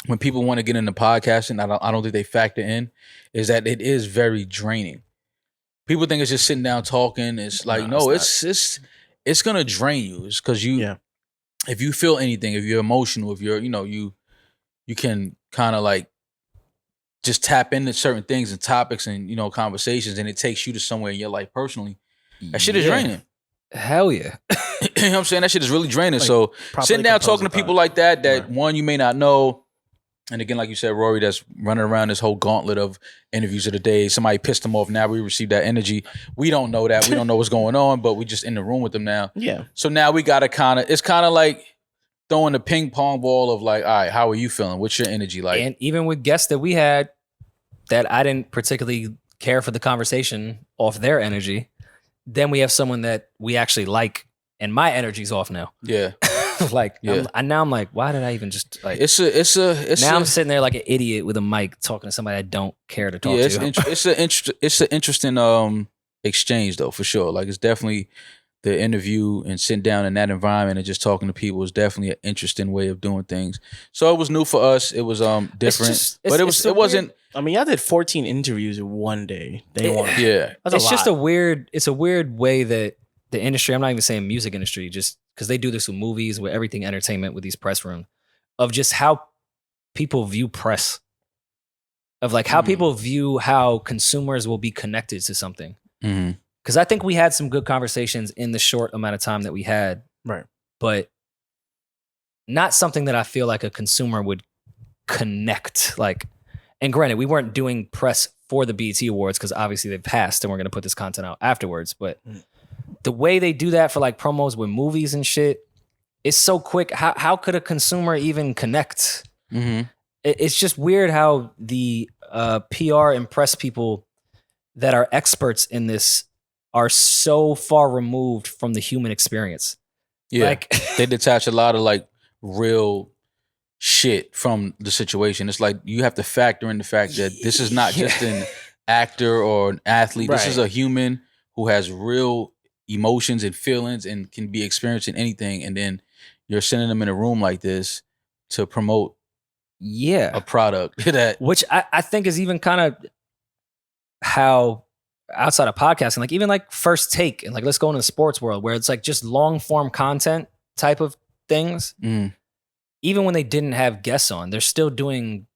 when people want to get into podcasting, I don't think they factor in is that it is very draining. People think it's just sitting down talking. It's like no, it's gonna drain you. It's because if you feel anything, if you're emotional, if you're you can kind of like just tap into certain things and topics and conversations, and it takes you to somewhere in your life personally. That shit is draining. Hell yeah. You know what I'm saying? That shit is really draining. Like, So properly sitting down compose talking a to people thought. like that one you may not know. And again, like you said, Rory, that's running around this whole gauntlet of interviews of the day. Somebody pissed him off. Now we receive that energy. We don't know that. We don't know what's going on, but we just in the room with them now. Yeah. So now we got to it's kind of like throwing the ping pong ball of like, all right, how are you feeling? What's your energy like? And even with guests that we had that I didn't particularly care for the conversation off their energy, then we have someone that we actually like and my energy's off now. Yeah. Like, Yeah. now I'm like, why did I even just like, Now I'm sitting there like an idiot with a mic talking to somebody I don't care to talk to. It's an interesting exchange though, for sure. Like it's definitely the interview and sitting down in that environment and just talking to people is definitely an interesting way of doing things. So it was new for us. It was different, but it wasn't. I mean, y'all did 14 interviews in one day. Yeah, It's just a weird way that the industry, I'm not even saying music industry, just because they do this with movies, with everything entertainment, with these press rooms, of just how people view press, of like how people view how consumers will be connected to something. Because I think we had some good conversations in the short amount of time that we had, Right. but not something that I feel like a consumer would connect. Like, and granted, we weren't doing press for the BET Awards because obviously they've passed and we're going to put this content out afterwards. But the way they do that for like promos with movies and shit, it's so quick. How could a consumer even connect? It's just weird how the PR and press people that are experts in this are so far removed from the human experience. Yeah, like, they detach a lot of like real shit from the situation. It's like you have to factor in the fact that this is not just an actor or an athlete. This is a human who has real emotions and feelings and can be experiencing anything. And then you're sending them in a room like this to promote a product that, which I think is even kind of how outside of podcasting, like even like First Take and like let's go into the sports world where it's like just long form content type of things. Even when they didn't have guests on, they're still doing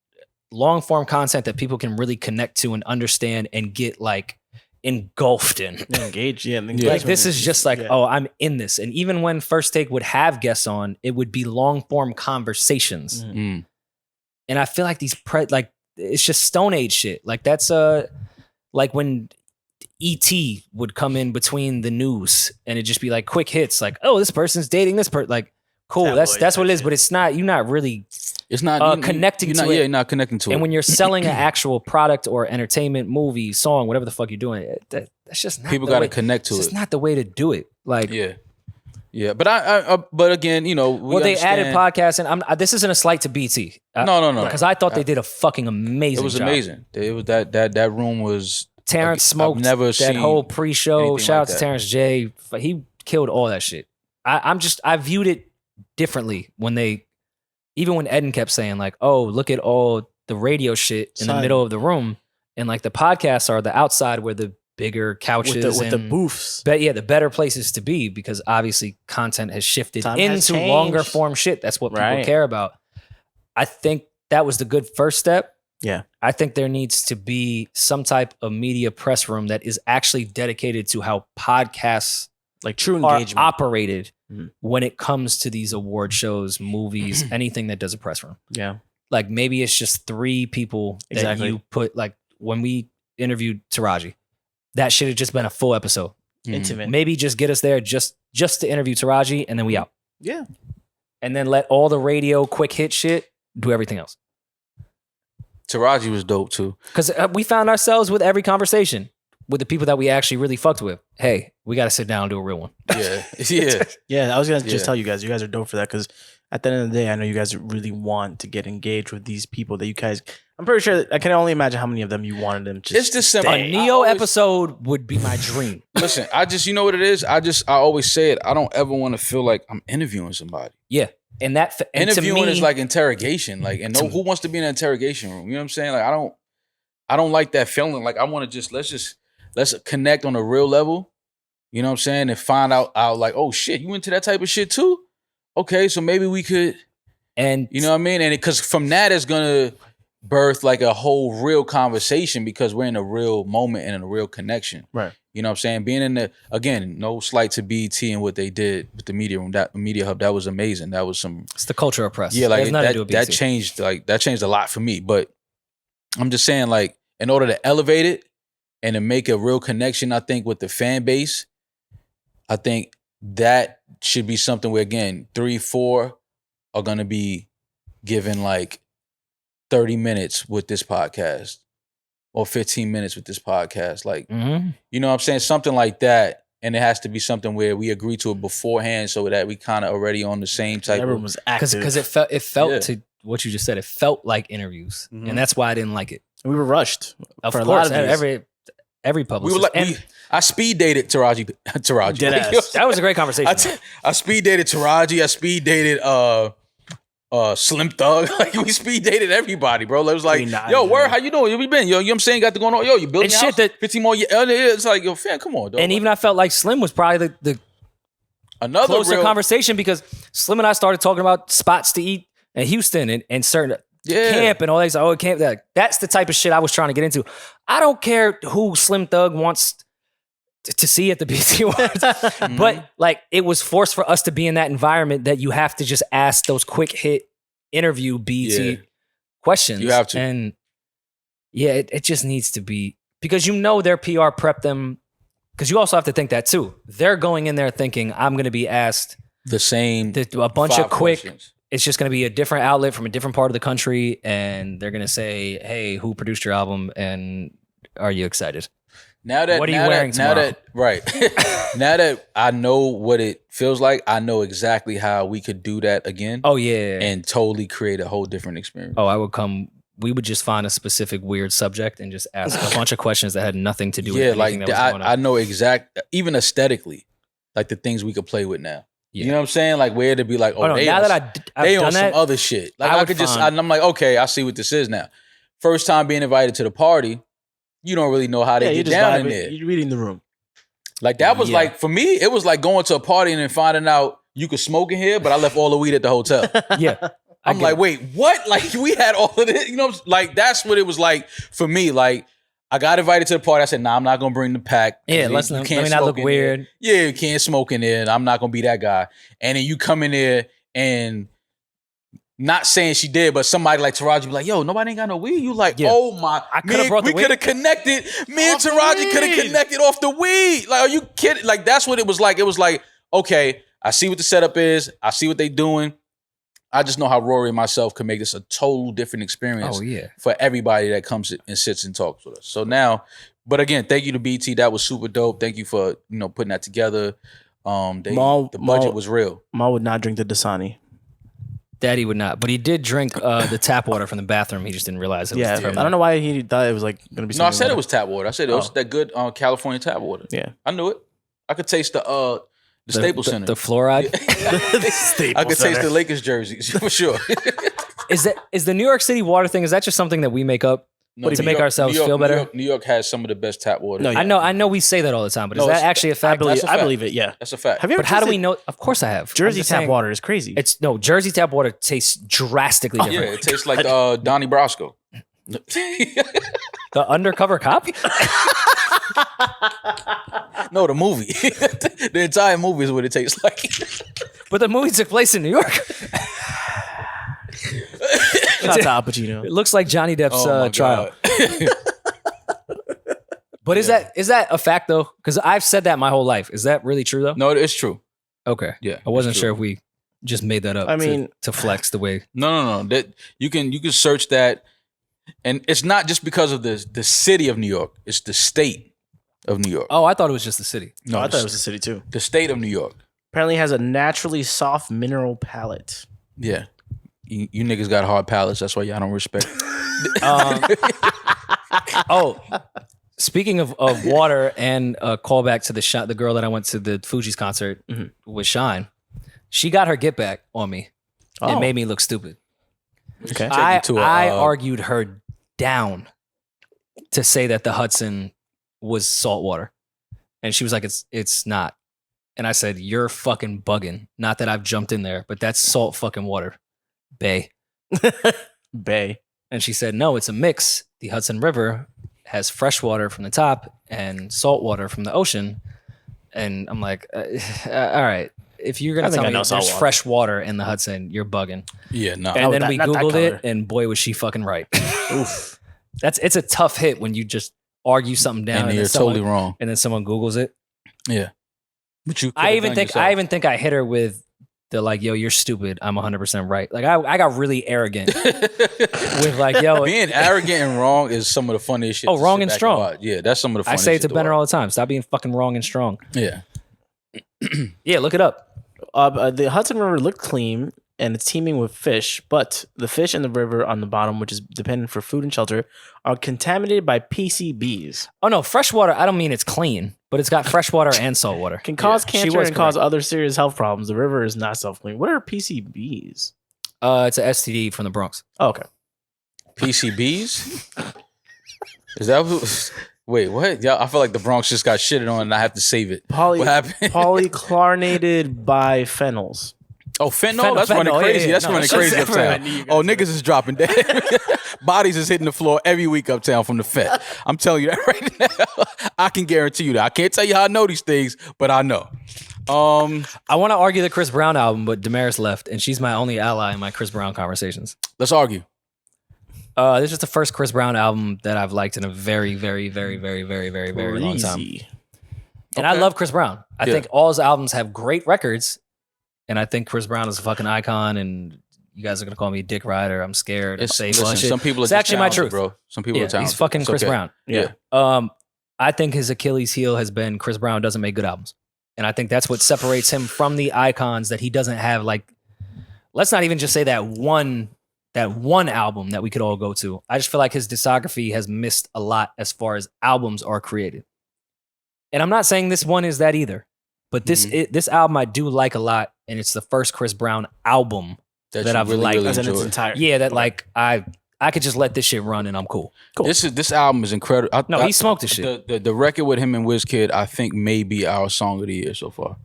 long form content that people can really connect to and understand and get like engulfed in. Engaged, Like this is just like, oh, I'm in this. And even when First Take would have guests on, it would be long form conversations. And I feel like like it's just Stone Age shit. Like that's like when E.T. would come in between the news and it'd just be like quick hits, like, oh, this person's dating this person. Like, cool, that's what it is. But it's not. You're not really. It's not connecting to it. Yeah, you're not connecting to it. And when you're selling an actual product or entertainment, movie, song, whatever the fuck you're doing, that's just not. People got to connect to it. It's not the way to do it. Like, yeah. But but again, they added podcasts, and this isn't a slight to BT. No. Because I thought they did a fucking amazing job. It was amazing. It was that room was. Terrence smoked I've never that seen whole pre-show. Shout out to that. Terrence J. He killed all that shit. I viewed it differently when even when Eddin kept saying like, oh, look at all the radio shit in the middle of the room. And like the podcasts are the outside where the bigger couches with the booths. But yeah, the better places to be because obviously content has shifted Time has into changed. longer form shit. That's what people care about. I think that was the good first step. Yeah. I think there needs to be some type of media press room that is actually dedicated to how podcasts like true are engagement operated when it comes to these award shows, movies, anything that does a press room. Yeah. Like maybe it's just 3 people that you put, like when we interviewed Taraji, that should have just been a full episode. Intimate. Maybe just get us there just to interview Taraji and then we out. Yeah. And then let all the radio quick hit shit do everything else. Taraji was dope too. Because we found ourselves with every conversation. with the people that we actually really fucked with. Hey, we got to sit down and do a real one. Yeah. Yeah. Yeah, I was gonna just Yeah. tell you guys are dope for that because at the end of the day, I know you guys really want to get engaged with these people that you guys. I'm pretty sure I can only imagine how many of them you wanted them. Just It's just simple. A Neo episode would be my dream. Listen, you know what it is? I always say it. I don't ever want to feel like I'm interviewing somebody. Yeah. And that and Interviewing to me, is like interrogation. Like, and who wants to be in an interrogation room? You know what I'm saying? Like, I don't like that feeling. Like, I want to let's connect on a real level. You know what I'm saying? And find out like, oh shit, you into that type of shit too? Okay, so maybe we could, and you know what I mean? And because from that it's gonna birth like a whole real conversation because we're in a real moment and in a real connection. Right. You know what I'm saying? Being in the, again, no slight to BT and what they did with the media room, that media hub, that was amazing. That was some, it's the culture of press. yeah, It like has nothing to do with that BT. changed a lot for me. But I'm just saying, like, in order to elevate it and to make a real connection, I think with the fan base, I think that should be something where, again, 3-4 are gonna be given like 30 minutes with this podcast or 15 minutes with this podcast. Like, you know what I'm saying? Something like that. And it has to be something where we agree to it beforehand so that we kind of already on the same type everyone of... was active Because it felt Yeah. to what you just said, it felt like interviews. And that's why I didn't like it. We were rushed. Of for a course, lot of these. every We publicist. were like, and I speed dated Taraji. Dead Like, ass. that was a great conversation. I speed dated Taraji. I speed dated Slim Thug. Like, we speed dated everybody, bro. It was like, yo, word, how you doing? You been? Yo, you know what I'm saying? Got to going on. Yo, you building And your shit house? that- 15 more years. It's like, yo, fam, come on, dog. and even I felt like Slim was probably the another closer real conversation because Slim and I started talking about spots to eat in Houston and certain camp and all that. Oh, camp. That's the type of shit I was trying to get into. I don't care who Slim Thug wants to see at the BT Awards, but like it was forced for us to be in that environment that you have to just ask those quick hit interview BT Yeah. questions. You have to. And yeah, it just needs to be because you know their PR prep them. Because you also have to think that too. They're going in there thinking I'm going to be asked the same a bunch 5 of quick. questions. It's just going to be a different outlet from a different part of the country, and they're going to say, "Hey, who produced your album? And are you excited?" Now that What are you now wearing that, now tomorrow? that right now that I know what it feels like, I know exactly how we could do that again. Oh yeah, And totally create a whole different experience. I would come. We would just find a specific weird subject and just ask a bunch of questions that had nothing to do with yeah, anything like that was going on. I know even aesthetically, like the things we could play with now. Yeah. You know what I'm saying? Like where to be like, oh, no, they now on, that I've they done on some that, other shit. Like I I would could just, find- I'm like, okay, I see what this is now. First time being invited to the party, you don't really know how they you get just down in vibing. there. You're reading the room. Like that was Yeah. like for me, it was like going to a party and then finding out you could smoke in here, but I left all the weed at the hotel. yeah, I I'm get like, it. wait, what? Like we had all of this, you know? Like that's what it was like for me. Like I got invited to the party. I said, nah, I'm not gonna bring the pack. Yeah, You let me can't not smoke look in weird. there. Yeah, you can't smoke in there. And I'm not gonna be that guy. And then you come in there and not saying she did, but somebody like Taraji be like, yo, nobody ain't got no weed. You like, Yeah. oh my, I coulda brought the we weed. could have connected. Me and Off the Taraji could have weed. connected off the weed. Like, are you kidding? Like, that's what it was like. It was like, okay, I see what the setup is. I see what they doing. I just know how Rory and myself can make this a total different experience Oh yeah, for everybody that comes and sits and talks with us. So now, but again, thank you to BT. That was super dope. Thank you for, putting that together. The budget was real. Ma would not drink the Dasani. Daddy would not, but he did drink the tap water from the bathroom. He just didn't realize it was Yeah, from I don't know why he thought it was like gonna be. No, I something said like it was tap water. I said it was Oh. that good California tap water. Yeah. I knew it. I could taste the Staples Center. the fluoride. I could taste the Lakers jerseys for sure. Is the New York City water thing? Is that just something that we make up No, to New make York- ourselves New York- feel better? New York has some of the best tap water. No, yeah. I know we say that all the time, but is No, that it's- actually a I fact? believe. That's a I fact. believe it. Yeah. That's a fact. Have you ever? But how do we tasted know? Of course I have. I'm Jersey just tap saying, water is crazy. Jersey tap water tastes drastically Yeah, different. it tastes like Donnie Brasco. The undercover cop. No, the movie. The entire movie is what it tastes like. But the movie took place in New York. Shout out to Al Pacino. It looks like Johnny Depp's Oh my trial. God. But is that a fact though? Because I've said that my whole life. Is that really true though? No, it's true. Okay. Yeah, I wasn't it's sure true. if we just made that up. I mean- to flex the way. No. That you can search that, and it's not just because of the city of New York. It's the state. of New York. Oh, I thought it was just the city. No, I thought it was the city too. The state of New York. Apparently has a naturally soft mineral palate. Yeah. You niggas got hard palates. That's why y'all don't respect. Oh, speaking of water and a callback to the girl that I went to the Fugees concert with Shine, she got her get back on me. Oh. It made me look stupid. Okay. I argued her down to say that the Hudson was salt water. And she was like, it's not. And I said, you're fucking bugging. Not that I've jumped in there, but that's salt fucking water. Bay. Bay. And she said, no, it's a mix. The Hudson River has fresh water from the top and salt water from the ocean. And I'm like, all right. If you're going to tell me there's fresh water in the Hudson, you're bugging. Yeah, no. And then we Googled it, and boy, was she fucking right. Oof. It's a tough hit when you just argue something down And you're totally wrong. and then someone Googles it. Yeah. But you I even think I hit her with the like, yo, you're stupid. I'm 100% right. Like I got really arrogant with like, yo, being arrogant and wrong is some of the funniest shit. Oh, wrong and strong. And yeah, that's some of the funniest I say it to shit Benner watch. all the time. Stop being fucking wrong and strong. Yeah. Yeah, look it up. The Hudson River looked clean and it's teeming with fish, but the fish in the river on the bottom, which is dependent for food and shelter, are contaminated by PCBs. Oh no, fresh water. I don't mean it's clean, but it's got fresh water and salt water. Can cause She cancer was and cause correct. other serious health problems. The river is not self-clean. What are PCBs? It's a STD from the Bronx. Oh, okay. PCBs? Is that what? Wait, what? Yeah, I feel like the Bronx just got shitted on and I have to save it. What happened? Polychlorinated biphenyls. Oh, fentanyl? That's running fentanyl, crazy. yeah. That's No, running it's crazy just uptown. everywhere. Oh, niggas is dropping dead. Bodies is hitting the floor every week uptown from the Fed. I'm telling you that right now. I can guarantee you that. I can't tell you how I know these things, but I know. I want to argue the Chris Brown album, but Demaris left, and she's my only ally in my Chris Brown conversations. Let's argue. This is the first Chris Brown album that I've liked in a very, very, very, very, very, very, very long time. Crazy. And I love Chris Brown. I Yeah. think all his albums have great records, and I think Chris Brown is a fucking icon. And you guys are gonna call me a dick rider. I'm scared. It's, Say listen, shit. some people are It's just actually my talented, truth, bro. Some people Yeah, are talented. he's fucking It's Chris okay. Brown. Yeah. I think his Achilles heel has been Chris Brown doesn't make good albums. And I think that's what separates him from the icons that he doesn't have. Like, let's not even just say that one album that we could all go to. I just feel like his discography has missed a lot as far as albums are created. And I'm not saying this one is that either, but this album I do like a lot, and it's the first Chris Brown album that you I've liked. As in its enjoyed. entirety. Yeah, that like I could just let this shit run and I'm cool. This album is incredible. No, he smoked this shit. The record with him and WizKid, I think, may be our song of the year so far.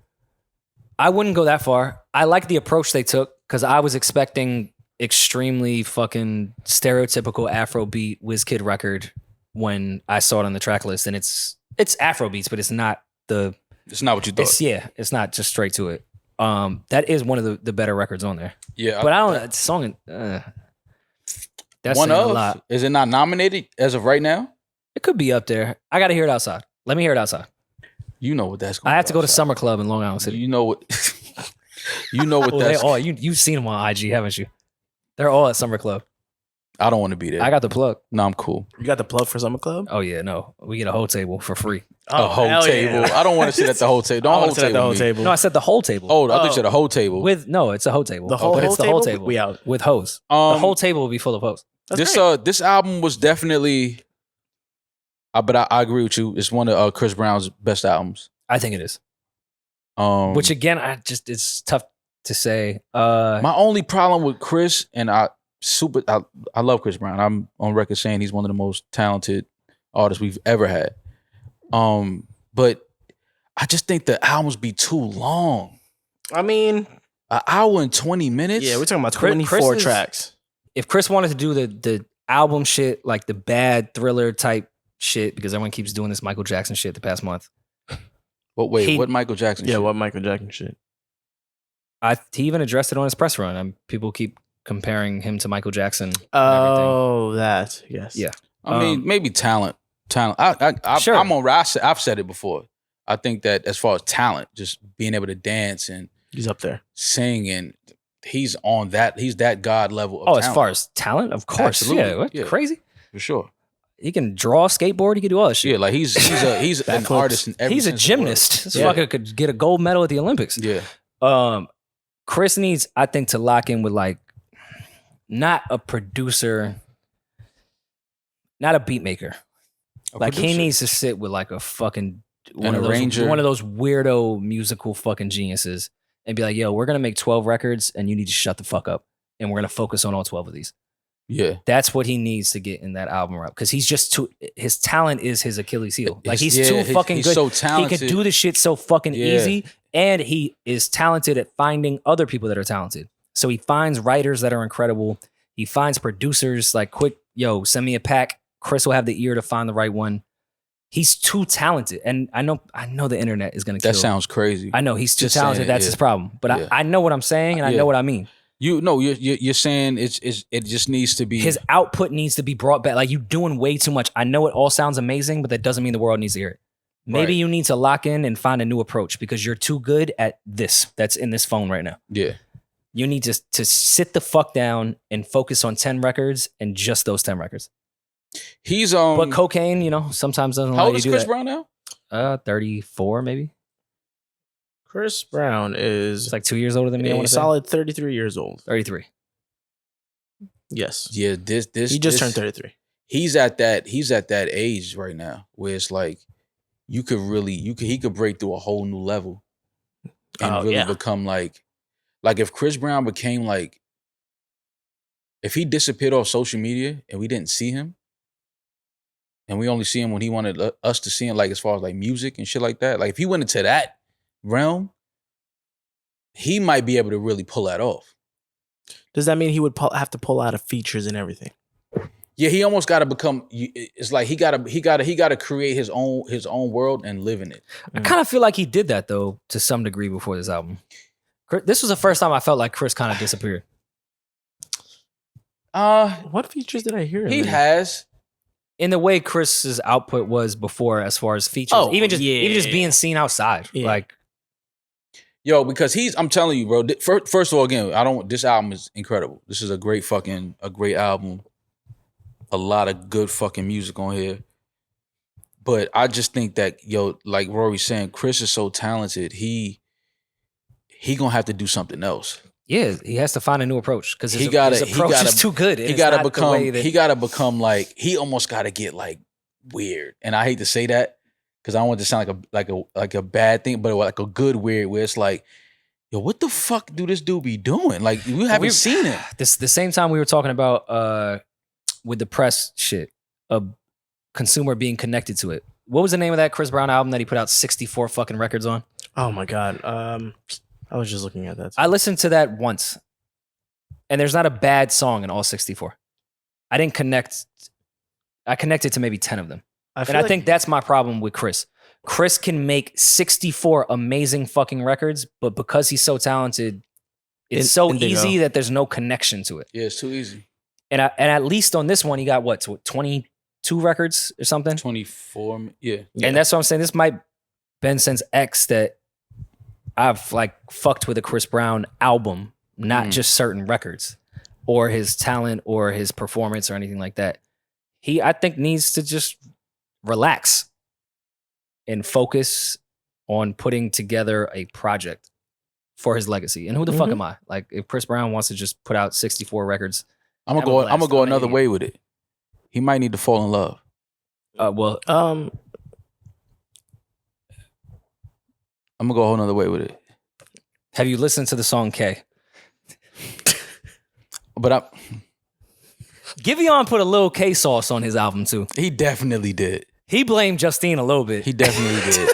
I wouldn't go that far. I like the approach they took because I was expecting extremely fucking stereotypical Afrobeat WizKid record when I saw it on the track list, and it's Afrobeats, but it's not the. It's not what you thought. It's not just straight to it. That is one of the better records on there. Yeah, But I don't know. It's song. That's one saying of. a lot. Is it not nominated as of right now? It could be up there. I got to hear it outside. Let me hear it outside. You know what that's going I have to go to Summer Club in Long Island City. You know what? You know what Well, they that's. all you've seen them on IG, haven't you? They're all at Summer Club. I don't want to be there. I got the plug. No, I'm cool. You got the plug for Summer Club? Oh yeah, no, we get a whole table for free. A whole hell table. yeah. I don't want to sit at the whole table. I Don't wanna whole sit at table. the whole me. table. No, I said the whole table. Oh, I thought you Oh. said a whole table. It's a whole table. The whole but it's the whole table? table. We out. With hoes. The whole table will be full of hoes. That's this great. this album was definitely. But I agree with you. It's one of Chris Brown's best albums. I think it is. Which Which again, it's tough to say. my only problem with Chris, and I love Chris Brown. I'm on record saying he's one of the most talented artists we've ever had. But I just think the albums be too long. I mean, An hour and 20 minutes. yeah, we're talking about Chris 24 is- tracks. If Chris wanted to do the album shit, like the bad Thriller type shit, because everyone keeps doing this Michael Jackson shit the past month. But wait, he- what Michael Jackson? Yeah, shit? what Michael Jackson shit? He even addressed it on his press run. People keep comparing him to Michael Jackson. And Oh, that. Yes. Yeah. I mean, maybe talent. Sure. I'm on. I've said it before. I think that as far as talent, just being able to dance and He's up there. sing, and he's on that. He's that God level. Of Oh, talent, as far as talent, of course. Absolutely. Yeah, what? Yeah. Crazy. for sure. He can draw, skateboard. He can do all that shit. Yeah, like he's an artist in every He's a sense of the word. gymnast. This fucker could get a gold medal at the Olympics. Yeah. Chris needs, I think, to lock in with like not a producer, not a beat maker. Like he needs to sit with like a fucking one of those weirdo musical fucking geniuses and be like, yo, we're gonna make 12 records and you need to shut the fuck up. And we're gonna focus on all 12 of these. Yeah. That's what he needs to get in that album route. Because he's just his talent is his Achilles heel. Like he's too fucking good. So talented. He could do the shit so fucking easy. And he is talented at finding other people that are talented. So he finds writers that are incredible. He finds producers like quick, yo, send me a pack. Chris will have the ear to find the right one. He's too talented. And I know the internet is gonna kill. That sounds crazy. I know he's too talented. That's his problem. But I know what I'm saying and I know what I mean. You're saying it just needs to be his output needs to be brought back. Like you doing way too much. I know it all sounds amazing, but that doesn't mean the world needs to hear it. Maybe you need to lock in and find a new approach because you're too good at this that's in this phone right now. Yeah. You need to sit the fuck down and focus on 10 records and just those 10 records. He's but cocaine, sometimes doesn't allow you to do that. How old is Chris Brown now? 34 maybe. Chris Brown is like 2 years older than me. I want to say solid 33 years old. 33. Yes. Yeah. This he just turned 33. He's at that age right now where it's like he could break through a whole new level and become like if Chris Brown became like, if he disappeared off social media and we didn't see him and we only see him when he wanted us to see him, like as far as like music and shit like that, like if he went into that realm, he might be able to really pull that off. Does that mean he would have to pull out of features and everything? Yeah, he almost got to become. It's like he got to create his own world and live in it. I kind of feel like he did that though to some degree before this album. This was the first time I felt like Chris kind of disappeared. What features did I hear? He has. In the way Chris's output was before, as far as features, even just being seen outside, like. Yo, because I'm telling you, bro. First of all, again, this album is incredible. This is a great album. A lot of good fucking music on here. But I just think that, yo, like Rory's saying, Chris is so talented. He gonna have to do something else. Yeah, he has to find a new approach because his approach is too good. He gotta become like, he almost gotta get like weird. And I hate to say that, because I don't want it to sound like a bad thing, but like a good weird where it's like, yo, what the fuck do this dude be doing? Like we haven't seen it. The same time we were talking about with the press shit, a consumer being connected to it. What was the name of that Chris Brown album that he put out 64 fucking records on? Oh my God. I was just looking at that. I listened to that once, and there's not a bad song in all 64. I didn't connect. I connected to maybe 10 of them. I think that's my problem with Chris. Chris can make 64 amazing fucking records, but because he's so talented, it's so easy that there's no connection to it. Yeah, it's too easy. And at least on this one, he got 22 records or something? 24, yeah. And that's what I'm saying. This might been since X that I've like fucked with a Chris Brown album, not just certain records or his talent or his performance or anything like that. He, I think, needs to just relax and focus on putting together a project for his legacy. And who the fuck am I? Like, if Chris Brown wants to just put out 64 records, I'm gonna go another way with it. He might need to fall in love. I'm gonna go a whole nother way with it. Have you listened to the song K? But Giveon put a little K sauce on his album too. He definitely did. He blamed Justine a little bit. He definitely did.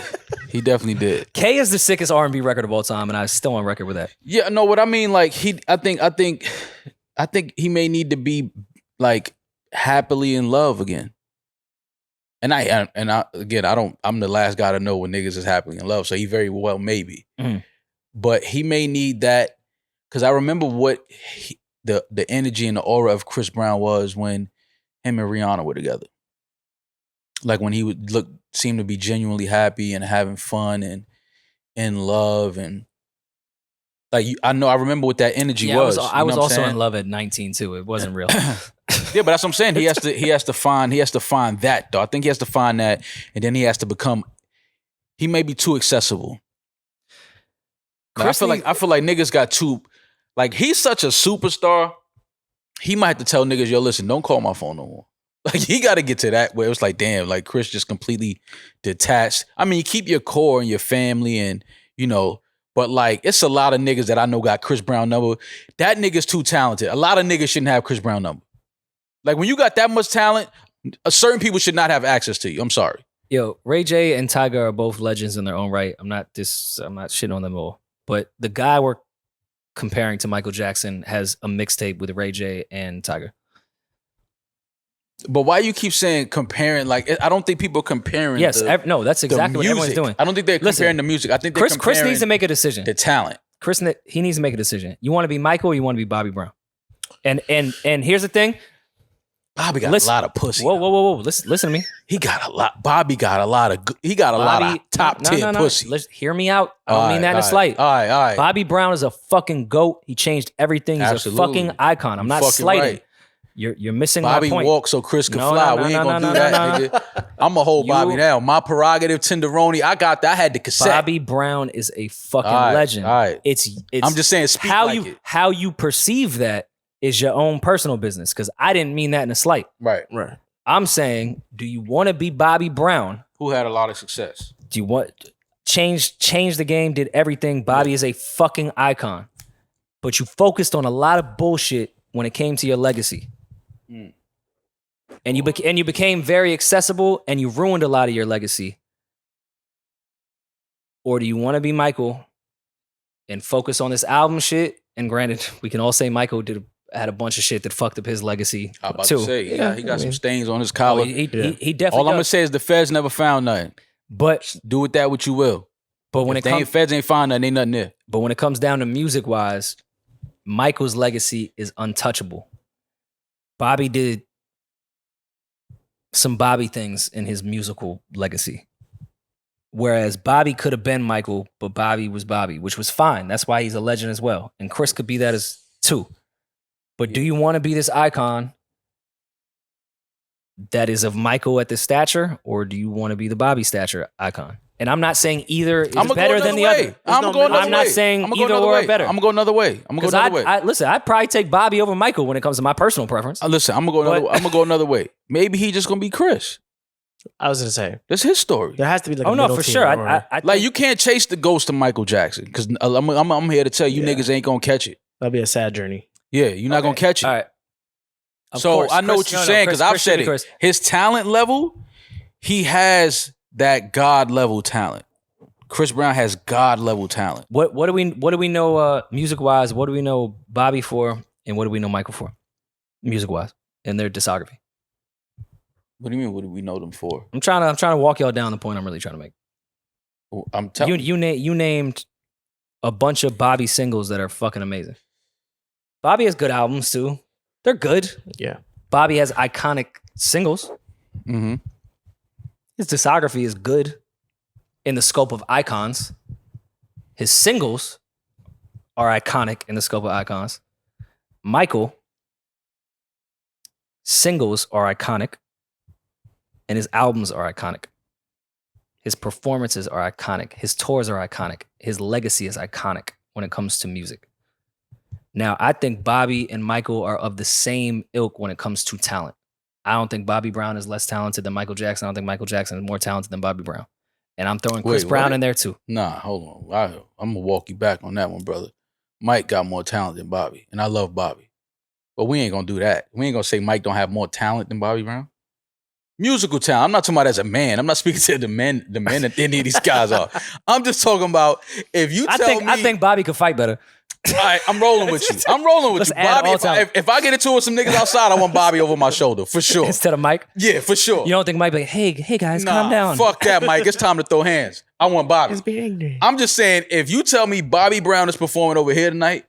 He definitely did. K is the sickest R&B record of all time, and I'm still on record with that. Yeah, no, what I mean, like I think he may need to be like happily in love again. And I'm the last guy to know when niggas is happily in love, so he very well may be. But he may need that, because I remember what the energy and the aura of Chris Brown was when him and Rihanna were together. Like when he would seem to be genuinely happy and having fun and in love, and like I remember what that energy was. I was also in love at 19 too. It wasn't real. Yeah, but that's what I'm saying. He has to find that though. I think he has to find that, and then he has to become. He may be too accessible. Like, I feel like niggas got too. Like he's such a superstar. He might have to tell niggas, yo, listen, don't call my phone no more. Like he got to get to that where it's like, damn, like Chris just completely detached. I mean, you keep your core and your family, and you know. But like, it's a lot of niggas that I know got Chris Brown number. That nigga's too talented. A lot of niggas shouldn't have Chris Brown number. Like when you got that much talent, certain people should not have access to you. I'm sorry. Yo, Ray J and Tiger are both legends in their own right. I'm not shitting on them all. But the guy we're comparing to Michael Jackson has a mixtape with Ray J and Tiger. But why you keep saying comparing? Like I don't think people are comparing. Yes, no, that's exactly what everyone's doing. I don't think they're comparing the music. I think they're comparing Chris needs to make a decision. The talent. He needs to make a decision. You want to be Michael or you want to be Bobby Brown? And here's the thing. Bobby got a lot of pussy. Whoa. Listen to me. He got a lot. Bobby got a lot of. He got a lot of top tier pussy. Let's hear me out. I don't mean that in a slight. All right. Bobby Brown is a fucking GOAT. He changed everything. He's Absolutely. a fucking icon. I'm not slighting. Right. You're missing Bobby my point. walked so Chris could fly. We ain't gonna do that, nigga. I'm gonna hold Bobby down. My prerogative, tenderoni. I got that. I had the cassette. Bobby Brown is a fucking legend. All right. It's. I'm just saying. Speak how like how you perceive that is your own personal business. Because I didn't mean that in a slight. Right. I'm saying, do you want to be Bobby Brown? Who had a lot of success? Do you want change the game? Did everything? Bobby is a fucking icon. But you focused on a lot of bullshit when it came to your legacy. And you became very accessible and you ruined a lot of your legacy. Or do you want to be Michael and focus on this album shit? And granted, we can all say Michael had a bunch of shit that fucked up his legacy I was about too. to say, he got some stains on his collar. He definitely all I'm gonna say is the feds never found nothing. But do with that what you will. But when feds ain't found nothing, ain't nothing there. But when it comes down to music wise, Michael's legacy is untouchable. Bobby did some Bobby things in his musical legacy. Whereas Bobby could have been Michael, but Bobby was Bobby, which was fine. That's why he's a legend as well. And Chris could be that as too. But do you want to be this icon that is of Michael at this stature, or do you want to be the Bobby stature icon? And I'm not saying either is better than the other. I'm not saying either or are better. I'm gonna go another way. Listen, I'd probably take Bobby over Michael when it comes to my personal preference. Listen, I'm gonna go another way. Maybe he just gonna be Chris. I was gonna say that's his story. There has to be like a middle for sure. I like you can't chase the ghost of Michael Jackson because I'm here to tell you niggas ain't gonna catch it. That'll be a sad journey. Yeah, you're not gonna catch it. All right. So I know what you're saying because I've said it. His talent level, he has that God level talent. Chris Brown has God level talent. What do we know music wise? What do we know Bobby for, and what do we know Michael for, music wise, in their discography? What do you mean? What do we know them for? I'm trying to walk y'all down the point I'm really trying to make. I'm telling you named a bunch of Bobby singles that are fucking amazing. Bobby has good albums too. They're good. Yeah. Bobby has iconic singles. Mm-hmm. His discography is good in the scope of icons. His singles are iconic in the scope of icons. Michael, singles are iconic, and his albums are iconic. His performances are iconic. His tours are iconic. His legacy is iconic when it comes to music. Now, I think Bobby and Michael are of the same ilk when it comes to talent. I don't think Bobby Brown is less talented than Michael Jackson. I don't think Michael Jackson is more talented than Bobby Brown. And I'm throwing Chris Brown in there too. Nah, hold on. I'm going to walk you back on that one, brother. Mike got more talent than Bobby, and I love Bobby. But we ain't going to do that. We ain't going to say Mike don't have more talent than Bobby Brown. Musical talent. I'm not talking about as a man. I'm not speaking to the men that any of these guys are. I'm just talking about if you tell me. I think Bobby could fight better. All right, I'm rolling with you. Bobby, if I get into it with some niggas outside, I want Bobby over my shoulder, for sure. Instead of Mike? Yeah, for sure. You don't think Mike be like, hey guys, calm down. Fuck that, Mike. It's time to throw hands. I want Bobby. Just be angry. I'm just saying, if you tell me Bobby Brown is performing over here tonight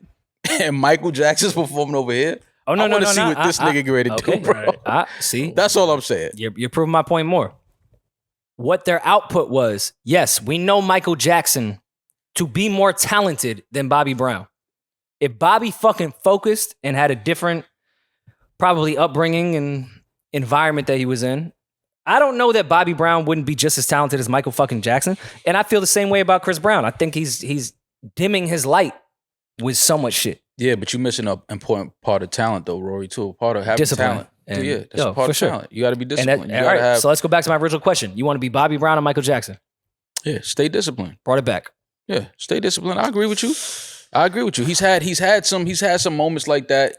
and Michael Jackson's performing over here, I want to see what this nigga get ready to do, bro. See? That's all I'm saying. You're proving my point more. What their output was, yes, we know Michael Jackson to be more talented than Bobby Brown. If Bobby fucking focused and had a different probably upbringing and environment that he was in. I don't know that Bobby Brown wouldn't be just as talented as Michael fucking Jackson. And I feel the same way about Chris Brown. I think he's dimming his light with so much shit. Yeah, but you're missing an important part of talent, though, Rory, too. A part of having Discipline. talent. And, Yeah, that's a part for of sure. talent. You got to be And disciplined. that, You all gotta right, so let's go back to my original question. You want to be Bobby Brown or Michael Jackson? yeah, stay disciplined. Brought it back. Yeah, stay disciplined. I agree with you. He's had some moments like that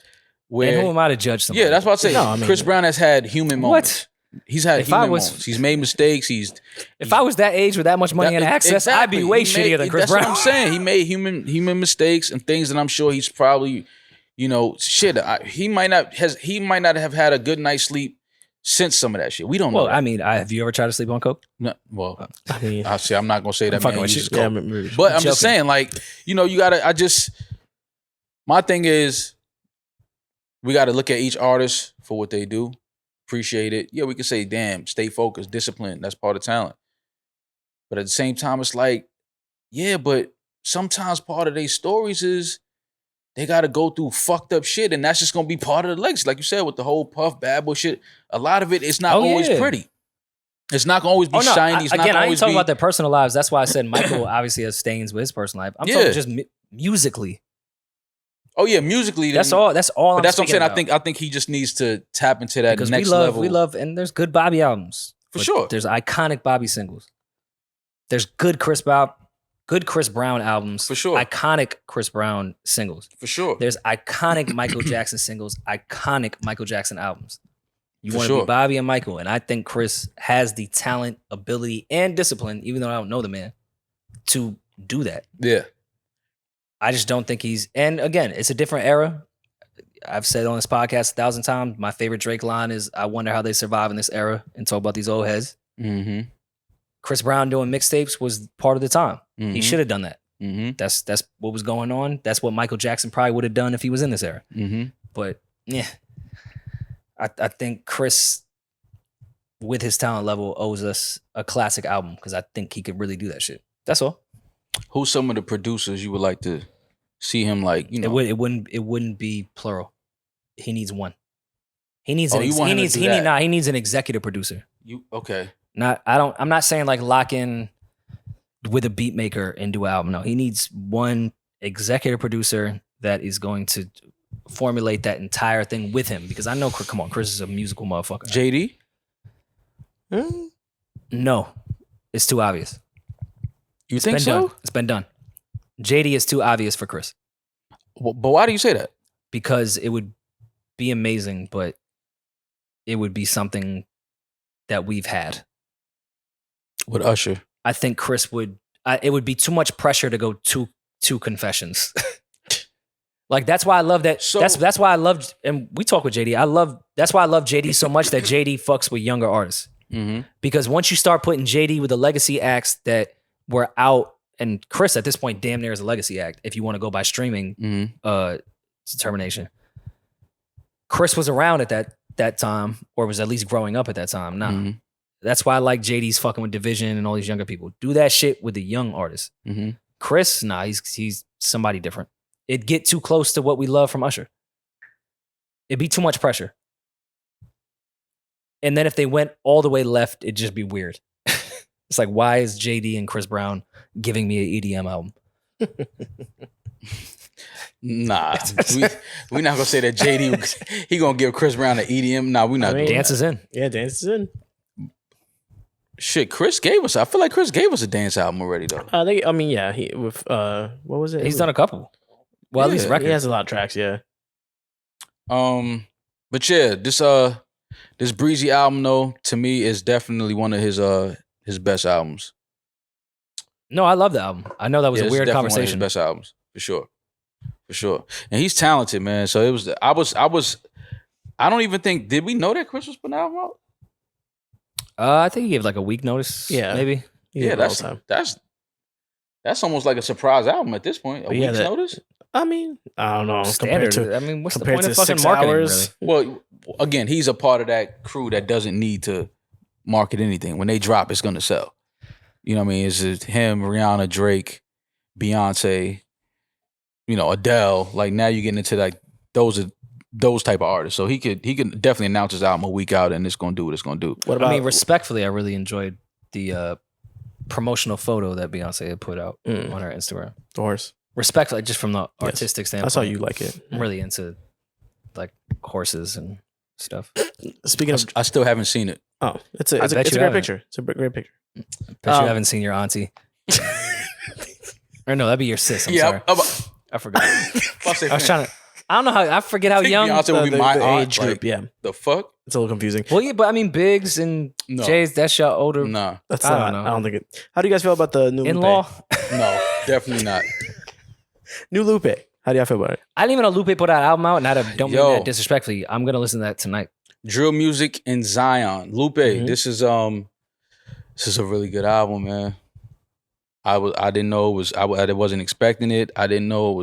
where. And who am I to judge somebody? Yeah, that's what I say. No, I mean- Chris Brown has had human moments. He's had If I human was- moments. He's made mistakes. If I was that age with that much money and access, I'd be way shittier than Chris that's Brown. What I'm saying. He made human mistakes and things that I'm sure he's probably, he might not have had a good night's sleep since some of that shit. We don't know. Well, that. I mean, have you ever tried to sleep on coke? No, well, I mean, I see. I'm not gonna say that. fucking Man with uses you. yeah, coke. maybe. But I'm joking. just saying, like, you gotta. My thing is, we got to look at each artist for what they do, appreciate it. Yeah, we can say, damn, stay focused, discipline. That's part of talent. But at the same time, it's like, yeah, but sometimes part of their stories is they got to go through fucked up shit, and that's just gonna be part of the legacy. Like you said, with the whole Puff Bad Boy shit, a lot of it is not always yeah. pretty. It's not gonna always be shiny. It's not Again, gonna I ain't always talking be. about their personal lives. That's why I said Michael obviously has stains with his personal life. I'm Yeah. talking just musically. Oh yeah, musically. That's then- all. That's all. But that's what I'm speaking saying. about. I think he just needs to tap into that Because next we love, and there's good Bobby albums For But sure. There's iconic Bobby singles. There's good Chris Brown albums. For sure. Iconic Chris Brown singles. For sure. There's iconic Michael Jackson singles, iconic Michael Jackson albums. You For want to sure. be Bobby and Michael, and I think Chris has the talent, ability, and discipline, even though I don't know the man, to do that. Yeah. I just don't think he's. And again, it's a different era. I've said on this podcast 1,000 times. My favorite Drake line is, "I wonder how they survive in this era," and talk about these old heads. Mm-hmm. Chris Brown doing mixtapes was part of the time. He should have done that. Mm-hmm. That's what was going on. That's what Michael Jackson probably would have done if he was in this era. Mm-hmm. But yeah, I think Chris, with his talent level, owes us a classic album because I think he could really do that shit. That's all. Who's some of the producers you would like to see him like? You know, It wouldn't be plural. He needs one. He needs Oh, you want him to do that? he needs an executive producer. you okay? I'm not saying like lock in with a beat maker and do an album. No, he needs one executive producer that is going to formulate that entire thing with him. Because I know, come on, Chris is a musical motherfucker. JD. No, it's too obvious. You It's think been so? done. It's been done. JD is too obvious for Chris But why do you say that? because it would be amazing, but it would be something that we've had. With Usher. I think Chris would. It would be too much pressure to go two confessions. Like that's why I love that. So- that's why I loved. And we talk with JD. That's why I love JD so much that JD fucks with younger artists. Mm-hmm. Because once you start putting JD with the legacy acts that were out, and Chris at this point damn near is a legacy act if you want to go by streaming Mm-hmm. determination. Chris was around at that time, or was at least growing up at that time. Nah. Mm-hmm. That's why I like JD's fucking with Division and all these younger people. Do that shit with the young artists. Mm-hmm. Chris, nah, he's somebody different. It'd get too close to what we love from Usher. It'd be too much pressure. And then if they went all the way left, it'd just be weird. It's like, why is JD and Chris Brown giving me an EDM album? Nah, we not gonna say that JD he gonna give Chris Brown an EDM. Nah, we not. I mean, doing Dance that. is in. Yeah, dance is in. Shit, Chris gave us. I feel like Chris gave us a dance album already though. He with what was it? He's done a couple. Well, at least Yeah. records. He has a lot of tracks. Yeah. But yeah, this Breezy album though to me is definitely one of his best albums. No, I love the album. I know that was Yeah, a it's weird definitely conversation. One of his best albums for sure, and he's talented, man. So it was. I don't even think. Did we know that Chris was putting an album out? I think he gave like a week notice. Yeah. Maybe. Yeah, that's almost like a surprise album at this point. A But yeah, week's that- notice. I mean, I don't know. Standard. Compared to I mean, what's the compared point to of fucking 6 marketing? hours. Really? Well, again, he's a part of that crew that doesn't need to market anything. When they drop, it's gonna sell. You know what I mean? It's him, Rihanna, Drake, Beyonce, Adele. Like now you're getting into like those are those type of artists. So he could definitely announce his album a week out, and it's gonna do what it's gonna do. What about? I mean, respectfully, I really enjoyed the promotional photo that Beyonce had put out on her Instagram. the horse? Respectfully, just from the artistic standpoint. That's how you like it. I'm really into like horses and stuff. Speaking of, I still haven't seen it. oh, it's a bet you great haven't. picture. It's a great picture. Bet you haven't seen your auntie. Or no, that'd be your sis. I'm sorry. I forgot. I was trying to. I don't know how. I forget how young. Beyonce would be my the aunt. age group. Like, Yeah, the fuck? it's a little confusing. Well, yeah, but I mean, Biggs and No. Jay's. That's your older Nah, That's I not. don't know. I don't think it. How do you guys feel about the new in-law. no, definitely not. New Lupe. How do y'all feel about it? I didn't even know Lupe put that album out, and I don't mean Yo. that disrespectfully. I'm gonna listen to that tonight. Drill music in Zion. Lupe, this is a really good album, man. I didn't know it was. I wasn't expecting it. I didn't know it